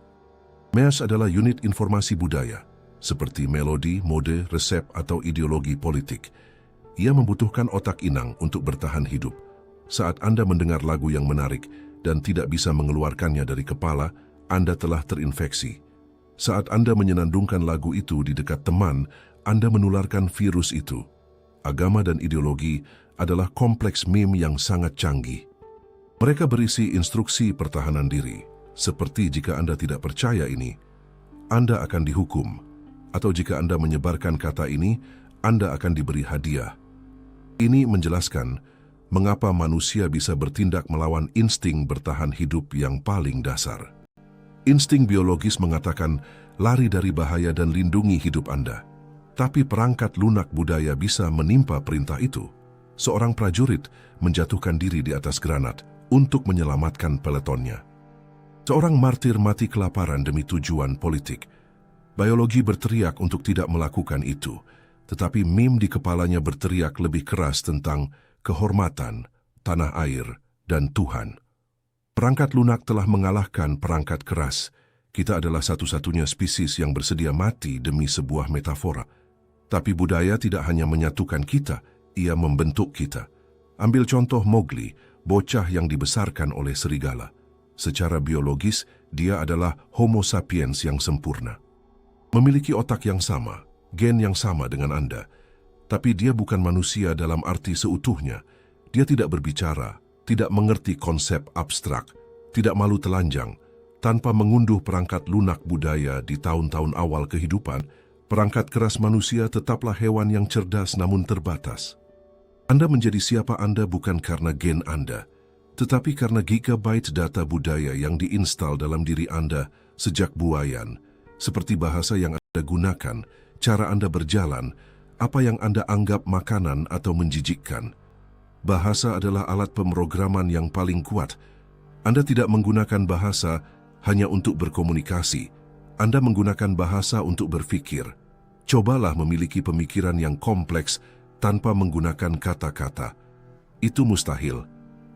Memes adalah unit informasi budaya, seperti melodi, mode, resep, atau ideologi politik. Ia membutuhkan otak inang untuk bertahan hidup. Saat Anda mendengar lagu yang menarik dan tidak bisa mengeluarkannya dari kepala, Anda telah terinfeksi. Saat Anda menyenandungkan lagu itu di dekat teman, Anda menularkan virus itu. Agama dan ideologi adalah kompleks meme yang sangat canggih. Mereka berisi instruksi pertahanan diri, seperti jika Anda tidak percaya ini, Anda akan dihukum, atau jika Anda menyebarkan kata ini, Anda akan diberi hadiah. Ini menjelaskan mengapa manusia bisa bertindak melawan insting bertahan hidup yang paling dasar. Insting biologis mengatakan lari dari bahaya dan lindungi hidup Anda. Tapi perangkat lunak budaya bisa menimpa perintah itu. Seorang prajurit menjatuhkan diri di atas granat untuk menyelamatkan peletonnya. Seorang martir mati kelaparan demi tujuan politik. Biologi berteriak untuk tidak melakukan itu, tetapi meme di kepalanya berteriak lebih keras tentang kehormatan, tanah air, dan Tuhan. Perangkat lunak telah mengalahkan perangkat keras. Kita adalah satu-satunya spesies yang bersedia mati demi sebuah metafora. Tapi budaya tidak hanya menyatukan kita, ia membentuk kita. Ambil contoh Mowgli, bocah yang dibesarkan oleh serigala. Secara biologis, dia adalah Homo sapiens yang sempurna. Memiliki otak yang sama, gen yang sama dengan Anda. Tapi dia bukan manusia dalam arti seutuhnya. Dia tidak berbicara, tidak mengerti konsep abstrak, tidak malu telanjang. Tanpa mengunduh perangkat lunak budaya di tahun-tahun awal kehidupan, Perangkat keras manusia tetaplah hewan yang cerdas namun terbatas. Anda menjadi siapa Anda bukan karena gen Anda, tetapi karena gigabyte data budaya yang diinstal dalam diri Anda sejak buayan, seperti bahasa yang Anda gunakan, cara Anda berjalan, apa yang Anda anggap makanan atau menjijikkan. Bahasa adalah alat pemrograman yang paling kuat. Anda tidak menggunakan bahasa hanya untuk berkomunikasi. Anda menggunakan bahasa untuk berpikir. Cobalah memiliki pemikiran yang kompleks tanpa menggunakan kata-kata. Itu mustahil.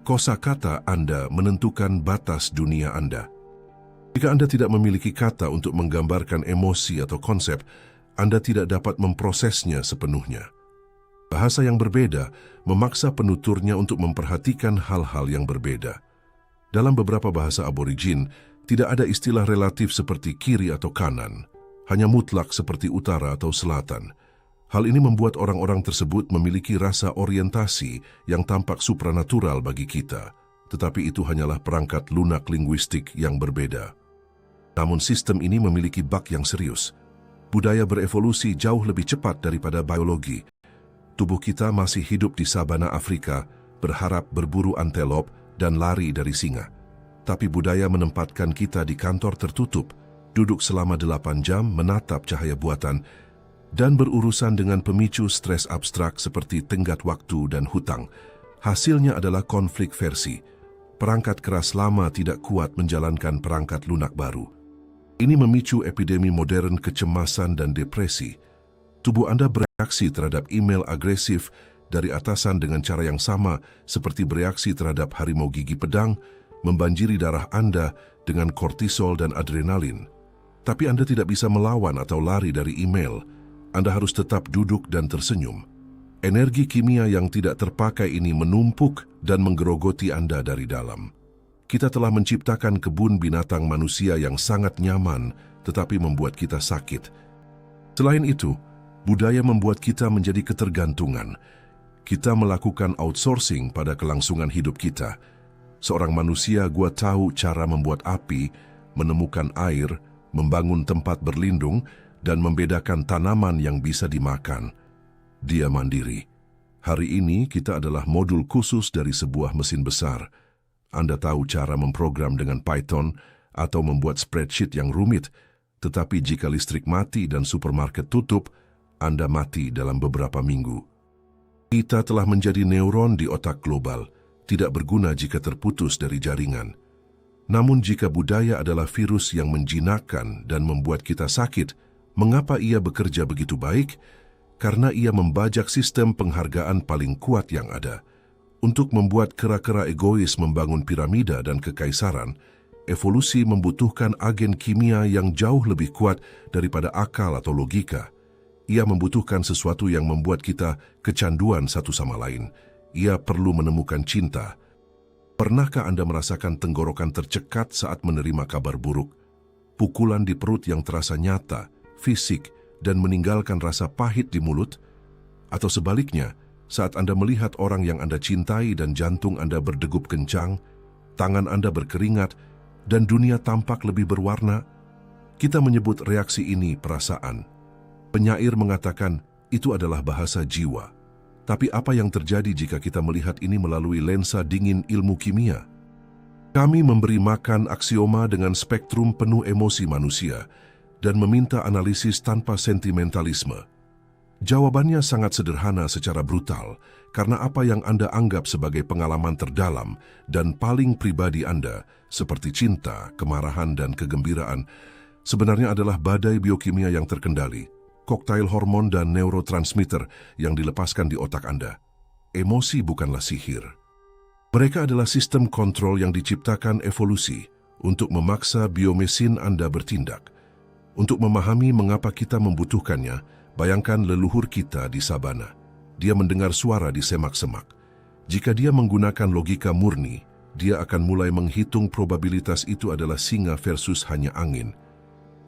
Kosakata Anda menentukan batas dunia Anda. Jika Anda tidak memiliki kata untuk menggambarkan emosi atau konsep, Anda tidak dapat memprosesnya sepenuhnya. Bahasa yang berbeda memaksa penuturnya untuk memperhatikan hal-hal yang berbeda. Dalam beberapa bahasa aborigin, tidak ada istilah relatif seperti kiri atau kanan, hanya mutlak seperti utara atau selatan. Hal ini membuat orang-orang tersebut memiliki rasa orientasi yang tampak supranatural bagi kita, tetapi itu hanyalah perangkat lunak linguistik yang berbeda. Namun sistem ini memiliki bug yang serius. Budaya berevolusi jauh lebih cepat daripada biologi. Tubuh kita masih hidup di sabana Afrika, berharap berburu antelop dan lari dari singa. Tapi budaya menempatkan kita di kantor tertutup, duduk selama 8 jam menatap cahaya buatan, dan berurusan dengan pemicu stres abstrak seperti tenggat waktu dan hutang. Hasilnya adalah konflik versi. Perangkat keras lama tidak kuat menjalankan perangkat lunak baru. Ini memicu epidemi modern kecemasan dan depresi. Tubuh Anda bereaksi terhadap email agresif dari atasan dengan cara yang sama seperti bereaksi terhadap harimau gigi pedang, membanjiri darah Anda dengan kortisol dan adrenalin. Tapi Anda tidak bisa melawan atau lari dari email. Anda harus tetap duduk dan tersenyum. Energi kimia yang tidak terpakai ini menumpuk dan menggerogoti Anda dari dalam. Kita telah menciptakan kebun binatang manusia yang sangat nyaman, tetapi membuat kita sakit. Selain itu, budaya membuat kita menjadi ketergantungan. Kita melakukan outsourcing pada kelangsungan hidup kita. Seorang manusia gua tahu cara membuat api, menemukan air, membangun tempat berlindung, dan membedakan tanaman yang bisa dimakan. Dia mandiri. Hari ini kita adalah modul khusus dari sebuah mesin besar. Anda tahu cara memprogram dengan Python atau membuat spreadsheet yang rumit, tetapi jika listrik mati dan supermarket tutup, Anda mati dalam beberapa minggu. Kita telah menjadi neuron di otak global, tidak berguna jika terputus dari jaringan. Namun jika budaya adalah virus yang menjinakkan dan membuat kita sakit, mengapa ia bekerja begitu baik? Karena ia membajak sistem penghargaan paling kuat yang ada. Untuk membuat kera-kera egois membangun piramida dan kekaisaran, evolusi membutuhkan agen kimia yang jauh lebih kuat daripada akal atau logika. Ia membutuhkan sesuatu yang membuat kita kecanduan satu sama lain. Ia perlu menemukan cinta. Pernahkah Anda merasakan tenggorokan tercekat saat menerima kabar buruk? Pukulan di perut yang terasa nyata, fisik, dan meninggalkan rasa pahit di mulut? Atau sebaliknya, saat Anda melihat orang yang Anda cintai dan jantung Anda berdegup kencang, tangan Anda berkeringat, dan dunia tampak lebih berwarna? Kita menyebut reaksi ini perasaan. Penyair mengatakan itu adalah bahasa jiwa. Tapi apa yang terjadi jika kita melihat ini melalui lensa dingin ilmu kimia? Kami memberi makan aksioma dengan spektrum penuh emosi manusia dan meminta analisis tanpa sentimentalisme. Jawabannya sangat sederhana secara brutal, karena apa yang Anda anggap sebagai pengalaman terdalam dan paling pribadi Anda, seperti cinta, kemarahan, dan kegembiraan, sebenarnya adalah badai biokimia yang terkendali, koktail hormon dan neurotransmitter yang dilepaskan di otak Anda. Emosi bukanlah sihir. Mereka adalah sistem kontrol yang diciptakan evolusi untuk memaksa biomesin Anda bertindak. Untuk memahami mengapa kita membutuhkannya, bayangkan leluhur kita di sabana. Dia mendengar suara di semak-semak. Jika dia menggunakan logika murni, dia akan mulai menghitung probabilitas itu adalah singa versus hanya angin.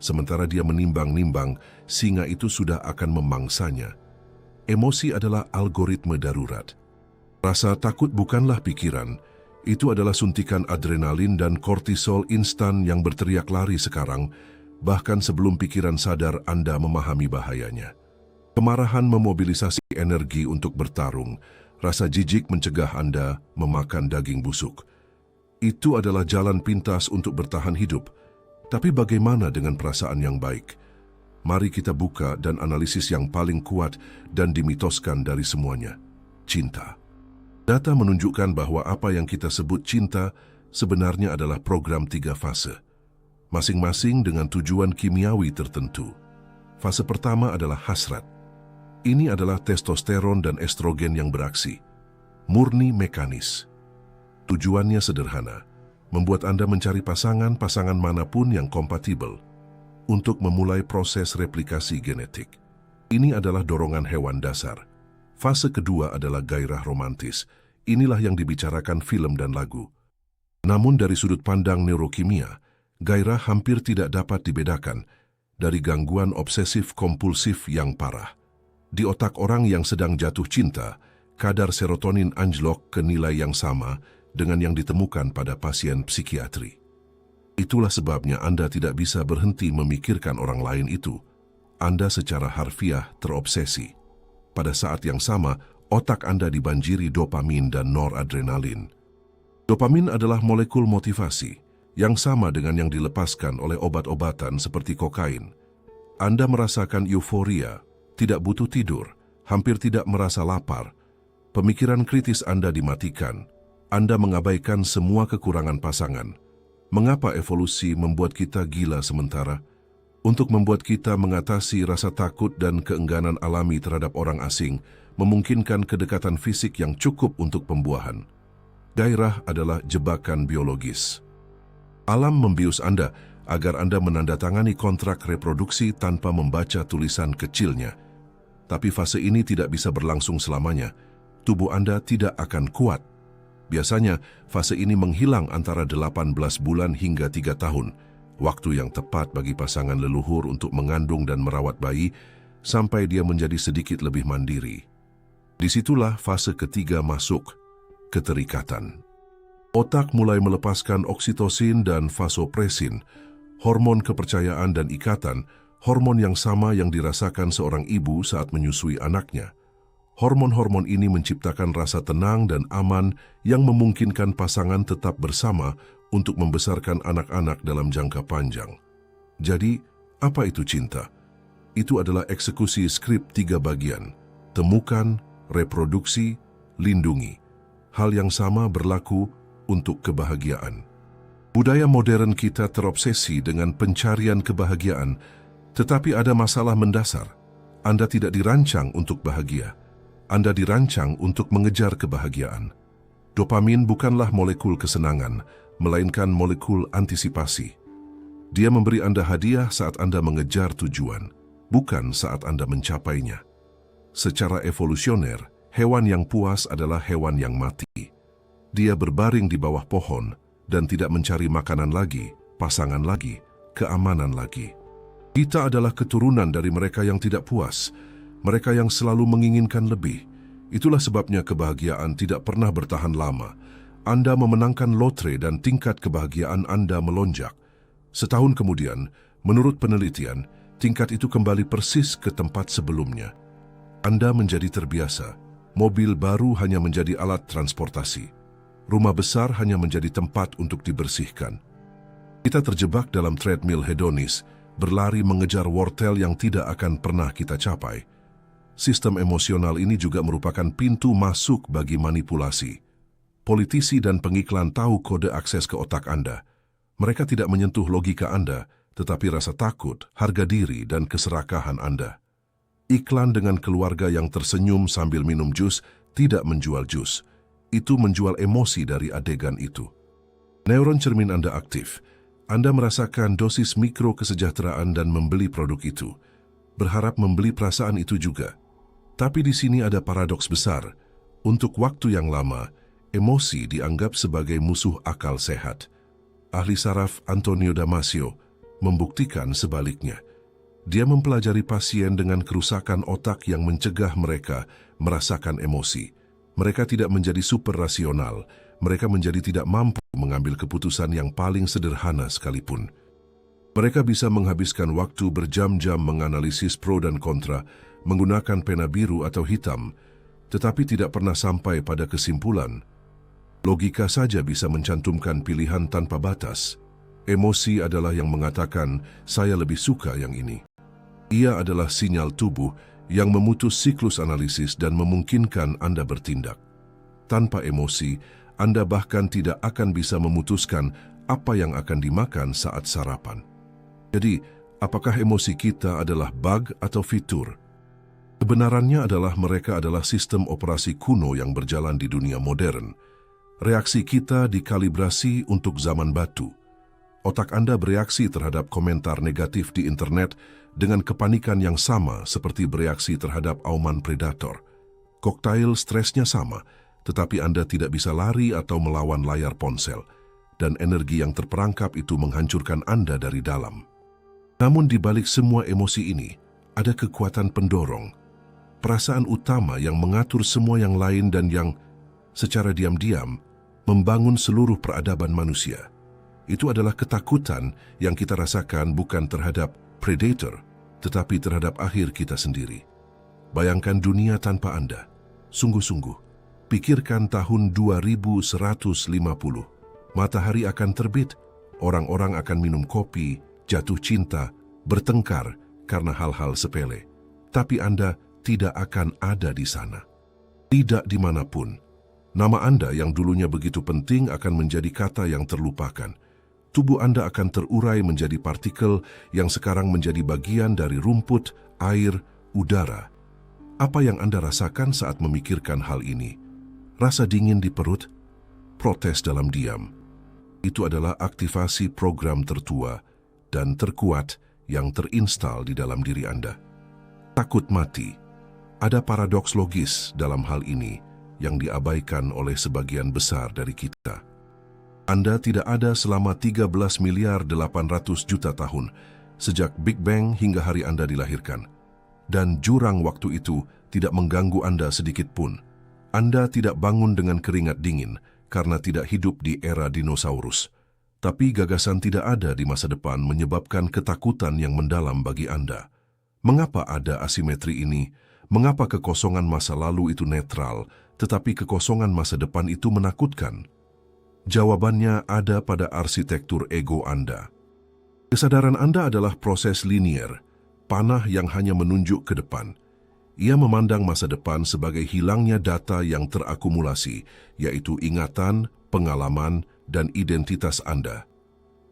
Sementara dia menimbang-nimbang, singa itu sudah akan memangsanya. Emosi adalah algoritma darurat. Rasa takut bukanlah pikiran, itu adalah suntikan adrenalin dan kortisol instan yang berteriak lari sekarang, bahkan sebelum pikiran sadar Anda memahami bahayanya. Kemarahan memobilisasi energi untuk bertarung, rasa jijik mencegah Anda memakan daging busuk. Itu adalah jalan pintas untuk bertahan hidup. Tapi bagaimana dengan perasaan yang baik? Mari kita buka dan analisis yang paling kuat dan dimitoskan dari semuanya. Cinta. Data menunjukkan bahwa apa yang kita sebut cinta sebenarnya adalah program 3 fase, masing-masing dengan tujuan kimiawi tertentu. Fase pertama adalah hasrat. Ini adalah testosteron dan estrogen yang beraksi, murni mekanis. Tujuannya sederhana, membuat Anda mencari pasangan manapun yang kompatibel untuk memulai proses replikasi genetik. Ini adalah dorongan hewan dasar. Fase kedua adalah gairah romantis. Inilah yang dibicarakan film dan lagu. Namun dari sudut pandang neurokimia, gairah hampir tidak dapat dibedakan dari gangguan obsesif-kompulsif yang parah. Di otak orang yang sedang jatuh cinta, kadar serotonin anjlok ke nilai yang sama dengan yang ditemukan pada pasien psikiatri. Itulah sebabnya Anda tidak bisa berhenti memikirkan orang lain itu. Anda secara harfiah terobsesi. Pada saat yang sama, otak Anda dibanjiri dopamin dan noradrenalin. Dopamin adalah molekul motivasi yang sama dengan yang dilepaskan oleh obat-obatan seperti kokain. Anda merasakan euforia, tidak butuh tidur, hampir tidak merasa lapar. Pemikiran kritis Anda dimatikan. Anda mengabaikan semua kekurangan pasangan. Mengapa evolusi membuat kita gila sementara? Untuk membuat kita mengatasi rasa takut dan keengganan alami terhadap orang asing, memungkinkan kedekatan fisik yang cukup untuk pembuahan. Gairah adalah jebakan biologis. Alam membius Anda agar Anda menandatangani kontrak reproduksi tanpa membaca tulisan kecilnya. Tapi fase ini tidak bisa berlangsung selamanya. Tubuh Anda tidak akan kuat. Biasanya, fase ini menghilang antara 18 bulan hingga 3 tahun, waktu yang tepat bagi pasangan leluhur untuk mengandung dan merawat bayi sampai dia menjadi sedikit lebih mandiri. Disitulah fase ketiga masuk, keterikatan. Otak mulai melepaskan oksitosin dan vasopresin, hormon kepercayaan dan ikatan, hormon yang sama yang dirasakan seorang ibu saat menyusui anaknya. Hormon-hormon ini menciptakan rasa tenang dan aman yang memungkinkan pasangan tetap bersama untuk membesarkan anak-anak dalam jangka panjang. Jadi, apa itu cinta? Itu adalah eksekusi skrip 3 bagian: temukan, reproduksi, lindungi. Hal yang sama berlaku untuk kebahagiaan. Budaya modern kita terobsesi dengan pencarian kebahagiaan, tetapi ada masalah mendasar. Anda tidak dirancang untuk bahagia. Anda dirancang untuk mengejar kebahagiaan. Dopamin bukanlah molekul kesenangan, melainkan molekul antisipasi. Dia memberi Anda hadiah saat Anda mengejar tujuan, bukan saat Anda mencapainya. Secara evolusioner, hewan yang puas adalah hewan yang mati. Dia berbaring di bawah pohon dan tidak mencari makanan lagi, pasangan lagi, keamanan lagi. Kita adalah keturunan dari mereka yang tidak puas, mereka yang selalu menginginkan lebih. Itulah sebabnya kebahagiaan tidak pernah bertahan lama. Anda memenangkan lotre dan tingkat kebahagiaan Anda melonjak. Setahun kemudian, menurut penelitian, tingkat itu kembali persis ke tempat sebelumnya. Anda menjadi terbiasa. Mobil baru hanya menjadi alat transportasi. Rumah besar hanya menjadi tempat untuk dibersihkan. Kita terjebak dalam treadmill hedonis, berlari mengejar wortel yang tidak akan pernah kita capai. Sistem emosional ini juga merupakan pintu masuk bagi manipulasi. Politisi dan pengiklan tahu kode akses ke otak Anda. Mereka tidak menyentuh logika Anda, tetapi rasa takut, harga diri, dan keserakahan Anda. Iklan dengan keluarga yang tersenyum sambil minum jus tidak menjual jus. Itu menjual emosi dari adegan itu. Neuron cermin Anda aktif. Anda merasakan dosis mikro kesejahteraan dan membeli produk itu. Berharap membeli perasaan itu juga. Tapi di sini ada paradoks besar. Untuk waktu yang lama, emosi dianggap sebagai musuh akal sehat. Ahli saraf Antonio Damasio membuktikan sebaliknya. Dia mempelajari pasien dengan kerusakan otak yang mencegah mereka merasakan emosi. Mereka tidak menjadi super rasional. Mereka menjadi tidak mampu mengambil keputusan yang paling sederhana sekalipun. Mereka bisa menghabiskan waktu berjam-jam menganalisis pro dan kontra, menggunakan pena biru atau hitam, tetapi tidak pernah sampai pada kesimpulan. Logika saja bisa mencantumkan pilihan tanpa batas. Emosi adalah yang mengatakan, saya lebih suka yang ini. Ia adalah sinyal tubuh yang memutus siklus analisis dan memungkinkan Anda bertindak. Tanpa emosi, Anda bahkan tidak akan bisa memutuskan apa yang akan dimakan saat sarapan. Jadi, apakah emosi kita adalah bug atau fitur? Kebenarannya adalah mereka adalah sistem operasi kuno yang berjalan di dunia modern. Reaksi kita dikalibrasi untuk zaman batu. Otak Anda bereaksi terhadap komentar negatif di internet dengan kepanikan yang sama seperti bereaksi terhadap auman predator. Koktail stresnya sama, tetapi Anda tidak bisa lari atau melawan layar ponsel, dan energi yang terperangkap itu menghancurkan Anda dari dalam. Namun di balik semua emosi ini, ada kekuatan pendorong, perasaan utama yang mengatur semua yang lain dan yang, secara diam-diam, membangun seluruh peradaban manusia. Itu adalah ketakutan yang kita rasakan bukan terhadap predator, tetapi terhadap akhir kita sendiri. Bayangkan dunia tanpa Anda. Sungguh-sungguh, pikirkan tahun 2150. Matahari akan terbit, orang-orang akan minum kopi, jatuh cinta, bertengkar karena hal-hal sepele. Tapi Anda tidak akan ada di sana. Tidak dimanapun. Nama Anda yang dulunya begitu penting akan menjadi kata yang terlupakan. Tubuh Anda akan terurai menjadi partikel yang sekarang menjadi bagian dari rumput, air, udara. Apa yang Anda rasakan saat memikirkan hal ini? Rasa dingin di perut? Protes dalam diam. Itu adalah aktivasi program tertua dan terkuat yang terinstal di dalam diri Anda. Takut mati. Ada paradoks logis dalam hal ini yang diabaikan oleh sebagian besar dari kita. Anda tidak ada selama 13 miliar 800 juta tahun, sejak Big Bang hingga hari Anda dilahirkan. Dan jurang waktu itu tidak mengganggu Anda sedikit pun. Anda tidak bangun dengan keringat dingin karena tidak hidup di era dinosaurus. Tapi gagasan tidak ada di masa depan menyebabkan ketakutan yang mendalam bagi Anda. Mengapa ada asimetri ini? Mengapa kekosongan masa lalu itu netral, tetapi kekosongan masa depan itu menakutkan? Jawabannya ada pada arsitektur ego Anda. Kesadaran Anda adalah proses linier, panah yang hanya menunjuk ke depan. Ia memandang masa depan sebagai hilangnya data yang terakumulasi, yaitu ingatan, pengalaman, dan identitas Anda.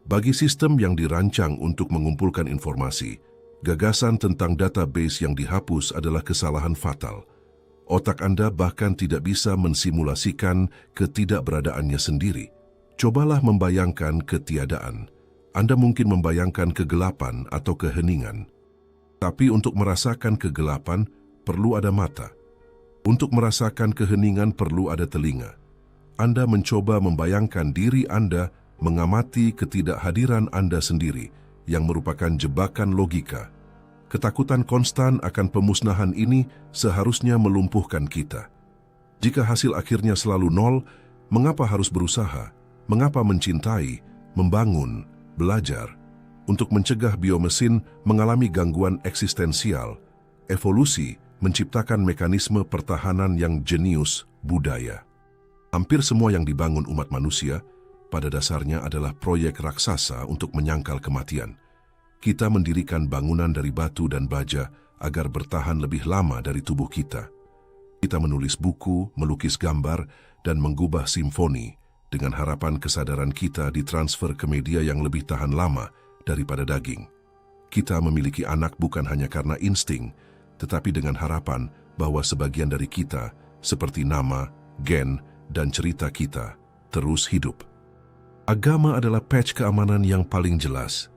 Bagi sistem yang dirancang untuk mengumpulkan informasi, gagasan tentang database yang dihapus adalah kesalahan fatal. Otak Anda bahkan tidak bisa mensimulasikan ketidakberadaannya sendiri. Cobalah membayangkan ketiadaan. Anda mungkin membayangkan kegelapan atau keheningan. Tapi untuk merasakan kegelapan, perlu ada mata. Untuk merasakan keheningan perlu ada telinga. Anda mencoba membayangkan diri Anda mengamati ketidakhadiran Anda sendiri yang merupakan jebakan logika. Ketakutan konstan akan pemusnahan ini seharusnya melumpuhkan kita. Jika hasil akhirnya selalu nol, mengapa harus berusaha? Mengapa mencintai, membangun, belajar? Untuk mencegah biomesin mengalami gangguan eksistensial, evolusi menciptakan mekanisme pertahanan yang jenius budaya. Hampir semua yang dibangun umat manusia pada dasarnya adalah proyek raksasa untuk menyangkal kematian. Kita mendirikan bangunan dari batu dan baja agar bertahan lebih lama dari tubuh kita. Kita menulis buku, melukis gambar, dan menggubah simfoni dengan harapan kesadaran kita ditransfer ke media yang lebih tahan lama daripada daging. Kita memiliki anak bukan hanya karena insting, tetapi dengan harapan bahwa sebagian dari kita, seperti nama, gen, dan cerita kita, terus hidup. Agama adalah patch keamanan yang paling jelas.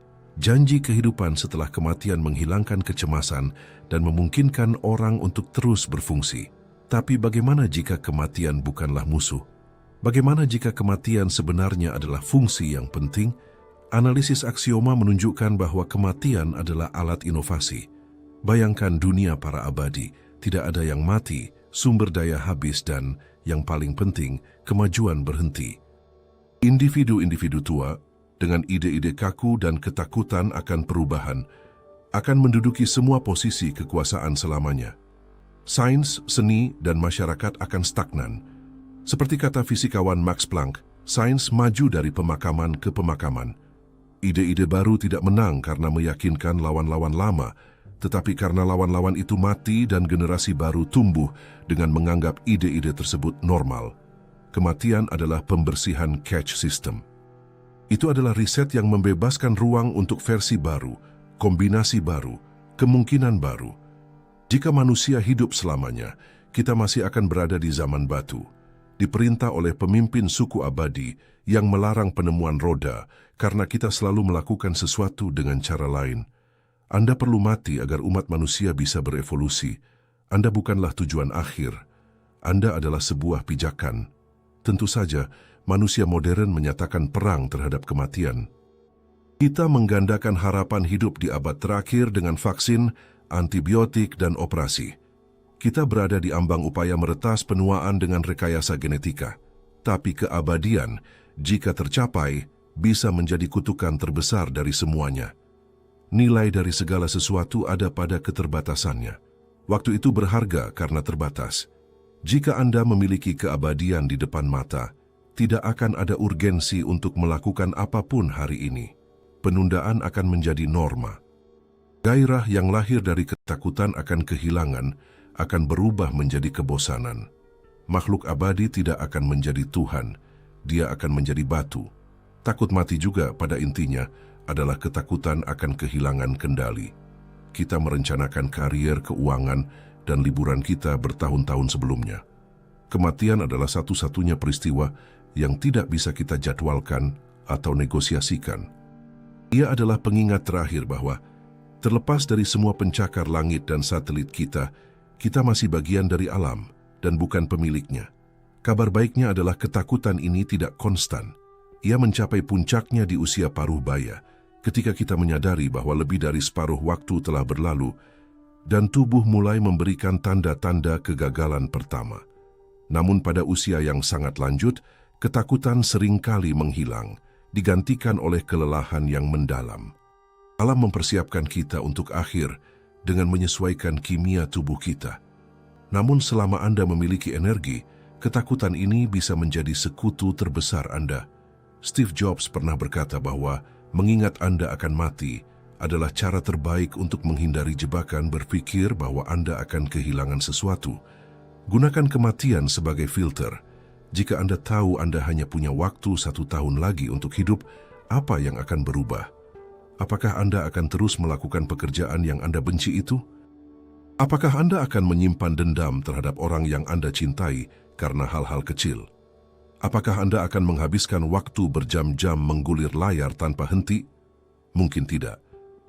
Janji kehidupan setelah kematian menghilangkan kecemasan dan memungkinkan orang untuk terus berfungsi. Tapi bagaimana jika kematian bukanlah musuh? Bagaimana jika kematian sebenarnya adalah fungsi yang penting? Analisis aksioma menunjukkan bahwa kematian adalah alat inovasi. Bayangkan dunia para abadi, tidak ada yang mati, sumber daya habis dan, yang paling penting, kemajuan berhenti. Individu-individu tua, dengan ide-ide kaku dan ketakutan akan perubahan, akan menduduki semua posisi kekuasaan selamanya. Sains, seni, dan masyarakat akan stagnan. Seperti kata fisikawan Max Planck, sains maju dari pemakaman ke pemakaman. Ide-ide baru tidak menang karena meyakinkan lawan-lawan lama, tetapi karena lawan-lawan itu mati dan generasi baru tumbuh dengan menganggap ide-ide tersebut normal. Kematian adalah pembersihan catch system. Itu adalah riset yang membebaskan ruang untuk versi baru, kombinasi baru, kemungkinan baru. Jika manusia hidup selamanya, kita masih akan berada di zaman batu, diperintah oleh pemimpin suku abadi yang melarang penemuan roda karena kita selalu melakukan sesuatu dengan cara lain. Anda perlu mati agar umat manusia bisa berevolusi. Anda bukanlah tujuan akhir. Anda adalah sebuah pijakan. Tentu saja, manusia modern menyatakan perang terhadap kematian. Kita menggandakan harapan hidup di abad terakhir dengan vaksin, antibiotik, dan operasi. Kita berada di ambang upaya meretas penuaan dengan rekayasa genetika. Tapi keabadian, jika tercapai, bisa menjadi kutukan terbesar dari semuanya. Nilai dari segala sesuatu ada pada keterbatasannya. Waktu itu berharga karena terbatas. Jika Anda memiliki keabadian di depan mata, tidak akan ada urgensi untuk melakukan apapun hari ini. Penundaan akan menjadi norma. Gairah yang lahir dari ketakutan akan kehilangan akan berubah menjadi kebosanan. Makhluk abadi tidak akan menjadi Tuhan, dia akan menjadi batu. Takut mati juga pada intinya adalah ketakutan akan kehilangan kendali. Kita merencanakan karier, keuangan, dan liburan kita bertahun-tahun sebelumnya. Kematian adalah satu-satunya peristiwa yang tidak bisa kita jadwalkan atau negosiasikan. Ia adalah pengingat terakhir bahwa terlepas dari semua pencakar langit dan satelit kita masih bagian dari alam dan bukan pemiliknya. Kabar baiknya adalah ketakutan ini tidak konstan. Ia mencapai puncaknya di usia paruh baya, ketika kita menyadari bahwa lebih dari separuh waktu telah berlalu dan tubuh mulai memberikan tanda-tanda kegagalan pertama. Namun pada usia yang sangat lanjut, ketakutan seringkali menghilang, digantikan oleh kelelahan yang mendalam. Alam mempersiapkan kita untuk akhir dengan menyesuaikan kimia tubuh kita. Namun selama Anda memiliki energi, ketakutan ini bisa menjadi sekutu terbesar Anda. Steve Jobs pernah berkata bahwa mengingat Anda akan mati adalah cara terbaik untuk menghindari jebakan berpikir bahwa Anda akan kehilangan sesuatu. Gunakan kematian sebagai filter. Jika Anda tahu Anda hanya punya waktu 1 tahun lagi untuk hidup, apa yang akan berubah? Apakah Anda akan terus melakukan pekerjaan yang Anda benci itu? Apakah Anda akan menyimpan dendam terhadap orang yang Anda cintai karena hal-hal kecil? Apakah Anda akan menghabiskan waktu berjam-jam menggulir layar tanpa henti? Mungkin tidak.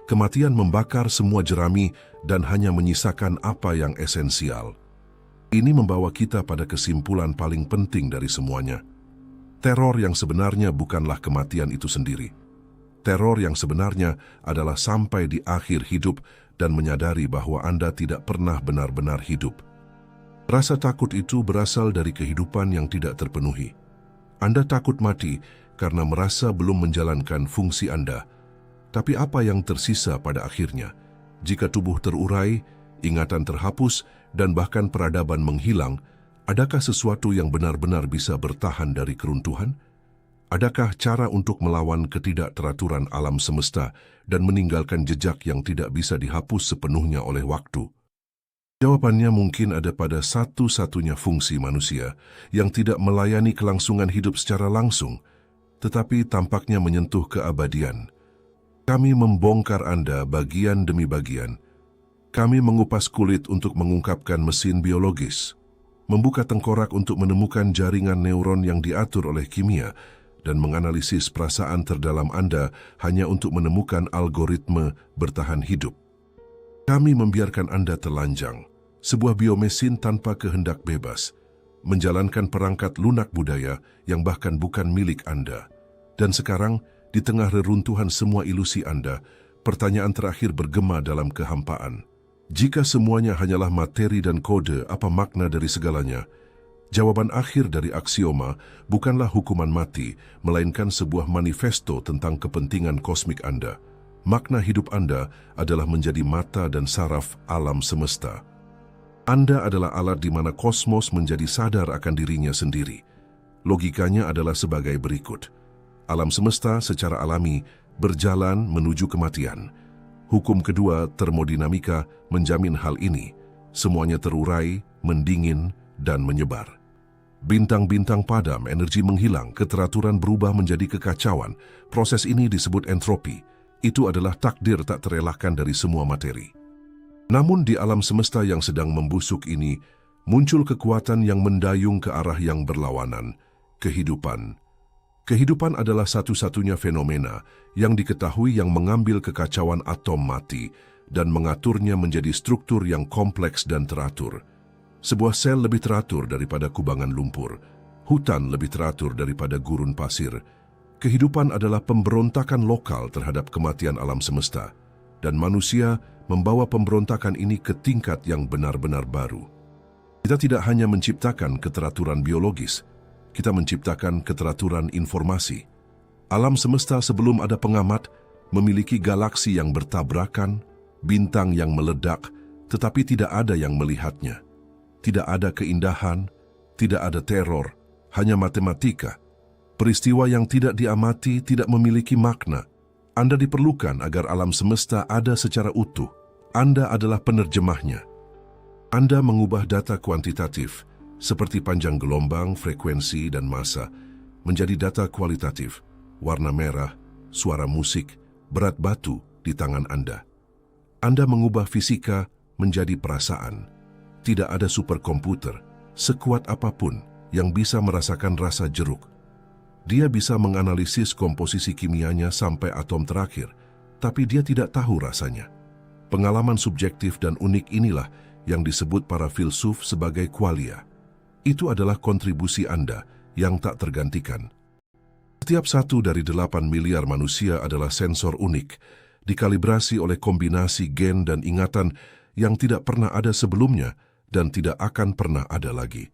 Kematian membakar semua jerami dan hanya menyisakan apa yang esensial. Ini membawa kita pada kesimpulan paling penting dari semuanya. Teror yang sebenarnya bukanlah kematian itu sendiri. Teror yang sebenarnya adalah sampai di akhir hidup dan menyadari bahwa Anda tidak pernah benar-benar hidup. Rasa takut itu berasal dari kehidupan yang tidak terpenuhi. Anda takut mati karena merasa belum menjalankan fungsi Anda. Tapi apa yang tersisa pada akhirnya? Jika tubuh terurai, ingatan terhapus, dan bahkan peradaban menghilang, adakah sesuatu yang benar-benar bisa bertahan dari keruntuhan? Adakah cara untuk melawan ketidakteraturan alam semesta dan meninggalkan jejak yang tidak bisa dihapus sepenuhnya oleh waktu? Jawabannya mungkin ada pada satu-satunya fungsi manusia yang tidak melayani kelangsungan hidup secara langsung, tetapi tampaknya menyentuh keabadian. Kami membongkar Anda bagian demi bagian. Kami mengupas kulit untuk mengungkapkan mesin biologis, membuka tengkorak untuk menemukan jaringan neuron yang diatur oleh kimia, dan menganalisis perasaan terdalam Anda hanya untuk menemukan algoritma bertahan hidup. Kami membiarkan Anda telanjang, sebuah biomesin tanpa kehendak bebas, menjalankan perangkat lunak budaya yang bahkan bukan milik Anda. Dan sekarang, di tengah reruntuhan semua ilusi Anda, pertanyaan terakhir bergema dalam kehampaan. Jika semuanya hanyalah materi dan kode, apa makna dari segalanya? Jawaban akhir dari aksioma bukanlah hukuman mati, melainkan sebuah manifesto tentang kepentingan kosmik Anda. Makna hidup Anda adalah menjadi mata dan saraf alam semesta. Anda adalah alat di mana kosmos menjadi sadar akan dirinya sendiri. Logikanya adalah sebagai berikut. Alam semesta secara alami berjalan menuju kematian. Hukum kedua, termodinamika, menjamin hal ini. Semuanya terurai, mendingin, dan menyebar. Bintang-bintang padam, energi menghilang, keteraturan berubah menjadi kekacauan. Proses ini disebut entropi. Itu adalah takdir tak terelakkan dari semua materi. Namun di alam semesta yang sedang membusuk ini, muncul kekuatan yang mendayung ke arah yang berlawanan, kehidupan. Kehidupan adalah satu-satunya fenomena yang diketahui yang mengambil kekacauan atom mati dan mengaturnya menjadi struktur yang kompleks dan teratur. Sebuah sel lebih teratur daripada kubangan lumpur, hutan lebih teratur daripada gurun pasir. Kehidupan adalah pemberontakan lokal terhadap kematian alam semesta, dan manusia membawa pemberontakan ini ke tingkat yang benar-benar baru. Kita tidak hanya menciptakan keteraturan biologis, kita menciptakan keteraturan informasi. Alam semesta sebelum ada pengamat memiliki galaksi yang bertabrakan, bintang yang meledak, tetapi tidak ada yang melihatnya. Tidak ada keindahan, tidak ada teror, hanya matematika. Peristiwa yang tidak diamati tidak memiliki makna. Anda diperlukan agar alam semesta ada secara utuh. Anda adalah penerjemahnya. Anda mengubah data kuantitatif, seperti panjang gelombang, frekuensi, dan massa, menjadi data kualitatif, warna merah, suara musik, berat batu di tangan Anda. Anda mengubah fisika menjadi perasaan. Tidak ada superkomputer, sekuat apapun, yang bisa merasakan rasa jeruk. Dia bisa menganalisis komposisi kimianya sampai atom terakhir, tapi dia tidak tahu rasanya. Pengalaman subjektif dan unik inilah yang disebut para filsuf sebagai qualia. Itu adalah kontribusi Anda yang tak tergantikan. Setiap 1 dari 8 miliar manusia adalah sensor unik, dikalibrasi oleh kombinasi gen dan ingatan yang tidak pernah ada sebelumnya dan tidak akan pernah ada lagi.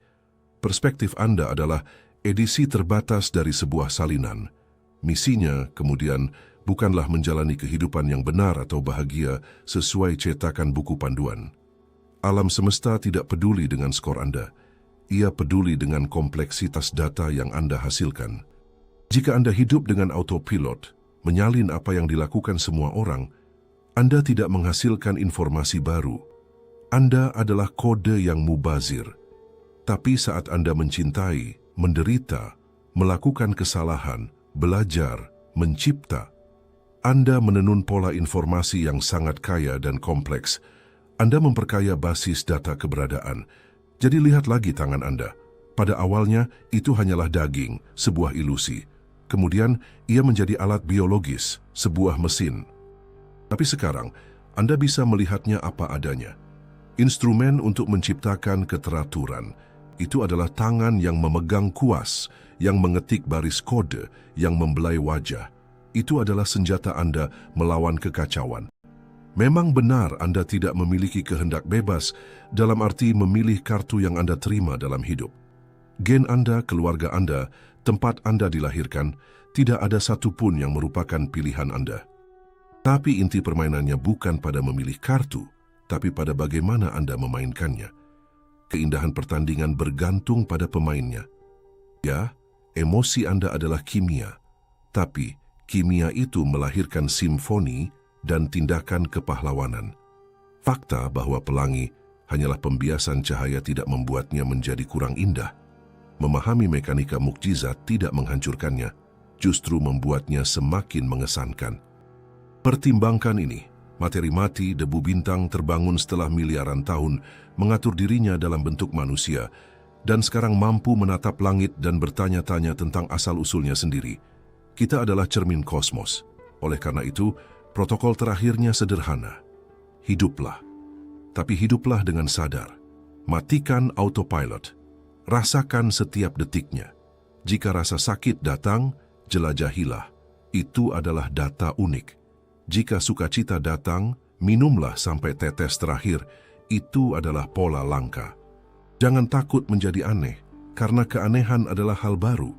Perspektif Anda adalah edisi terbatas dari sebuah salinan. Misinya, kemudian, bukanlah menjalani kehidupan yang benar atau bahagia sesuai cetakan buku panduan. Alam semesta tidak peduli dengan skor Anda. Ia peduli dengan kompleksitas data yang Anda hasilkan. Jika Anda hidup dengan autopilot, menyalin apa yang dilakukan semua orang, Anda tidak menghasilkan informasi baru. Anda adalah kode yang mubazir. Tapi saat Anda mencintai, menderita, melakukan kesalahan, belajar, mencipta, Anda menenun pola informasi yang sangat kaya dan kompleks. Anda memperkaya basis data keberadaan. Jadi lihat lagi tangan Anda. Pada awalnya, itu hanyalah daging, sebuah ilusi. Kemudian, ia menjadi alat biologis, sebuah mesin. Tapi sekarang, Anda bisa melihatnya apa adanya. Instrumen untuk menciptakan keteraturan. Itu adalah tangan yang memegang kuas, yang mengetik baris kode, yang membelai wajah. Itu adalah senjata Anda melawan kekacauan. Memang benar Anda tidak memiliki kehendak bebas dalam arti memilih kartu yang Anda terima dalam hidup. Gen Anda, keluarga Anda, tempat Anda dilahirkan, tidak ada satupun yang merupakan pilihan Anda. Tapi inti permainannya bukan pada memilih kartu, tapi pada bagaimana Anda memainkannya. Keindahan pertandingan bergantung pada pemainnya. Ya, emosi Anda adalah kimia, tapi kimia itu melahirkan simfoni dan tindakan kepahlawanan. Fakta bahwa pelangi hanyalah pembiasan cahaya tidak membuatnya menjadi kurang indah. Memahami mekanika mukjizat tidak menghancurkannya, justru membuatnya semakin mengesankan. Pertimbangkan ini. Materi mati, debu bintang terbangun setelah miliaran tahun, mengatur dirinya dalam bentuk manusia, dan sekarang mampu menatap langit dan bertanya-tanya tentang asal-usulnya sendiri. Kita adalah cermin kosmos. Oleh karena itu, protokol terakhirnya sederhana. Hiduplah. Tapi hiduplah dengan sadar. Matikan autopilot. Rasakan setiap detiknya. Jika rasa sakit datang, jelajahilah. Itu adalah data unik. Jika sukacita datang, minumlah sampai tetes terakhir. Itu adalah pola langka. Jangan takut menjadi aneh. karena keanehan adalah hal baru.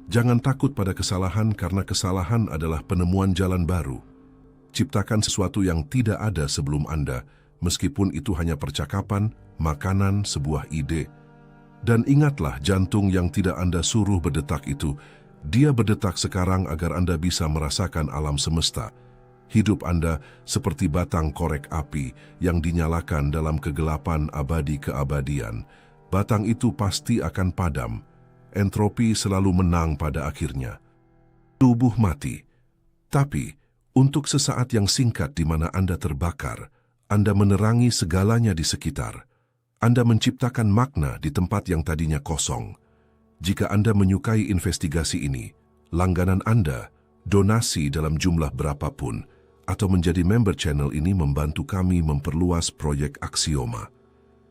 Jangan takut pada kesalahan karena kesalahan adalah penemuan jalan baru. Ciptakan sesuatu yang tidak ada sebelum Anda, meskipun itu hanya percakapan, makanan, sebuah ide. Dan ingatlah, jantung yang tidak Anda suruh berdetak itu, dia berdetak sekarang agar Anda bisa merasakan alam semesta. Hidup Anda seperti batang korek api yang dinyalakan dalam kegelapan abadi keabadian. Batang itu pasti akan padam. Entropi selalu menang pada akhirnya. Tubuh mati. Tapi, untuk sesaat yang singkat di mana Anda terbakar, Anda menerangi segalanya di sekitar. Anda menciptakan makna di tempat yang tadinya kosong. Jika Anda menyukai investigasi ini, langganan Anda, donasi dalam jumlah berapapun, atau menjadi member channel ini membantu kami memperluas proyek Aksioma.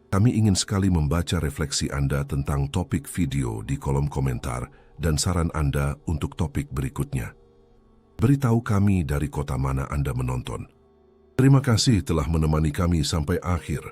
Kami ingin sekali membaca refleksi Anda tentang topik video di kolom komentar dan saran Anda untuk topik berikutnya. Beritahu kami dari kota mana Anda menonton. Terima kasih telah menemani kami sampai akhir.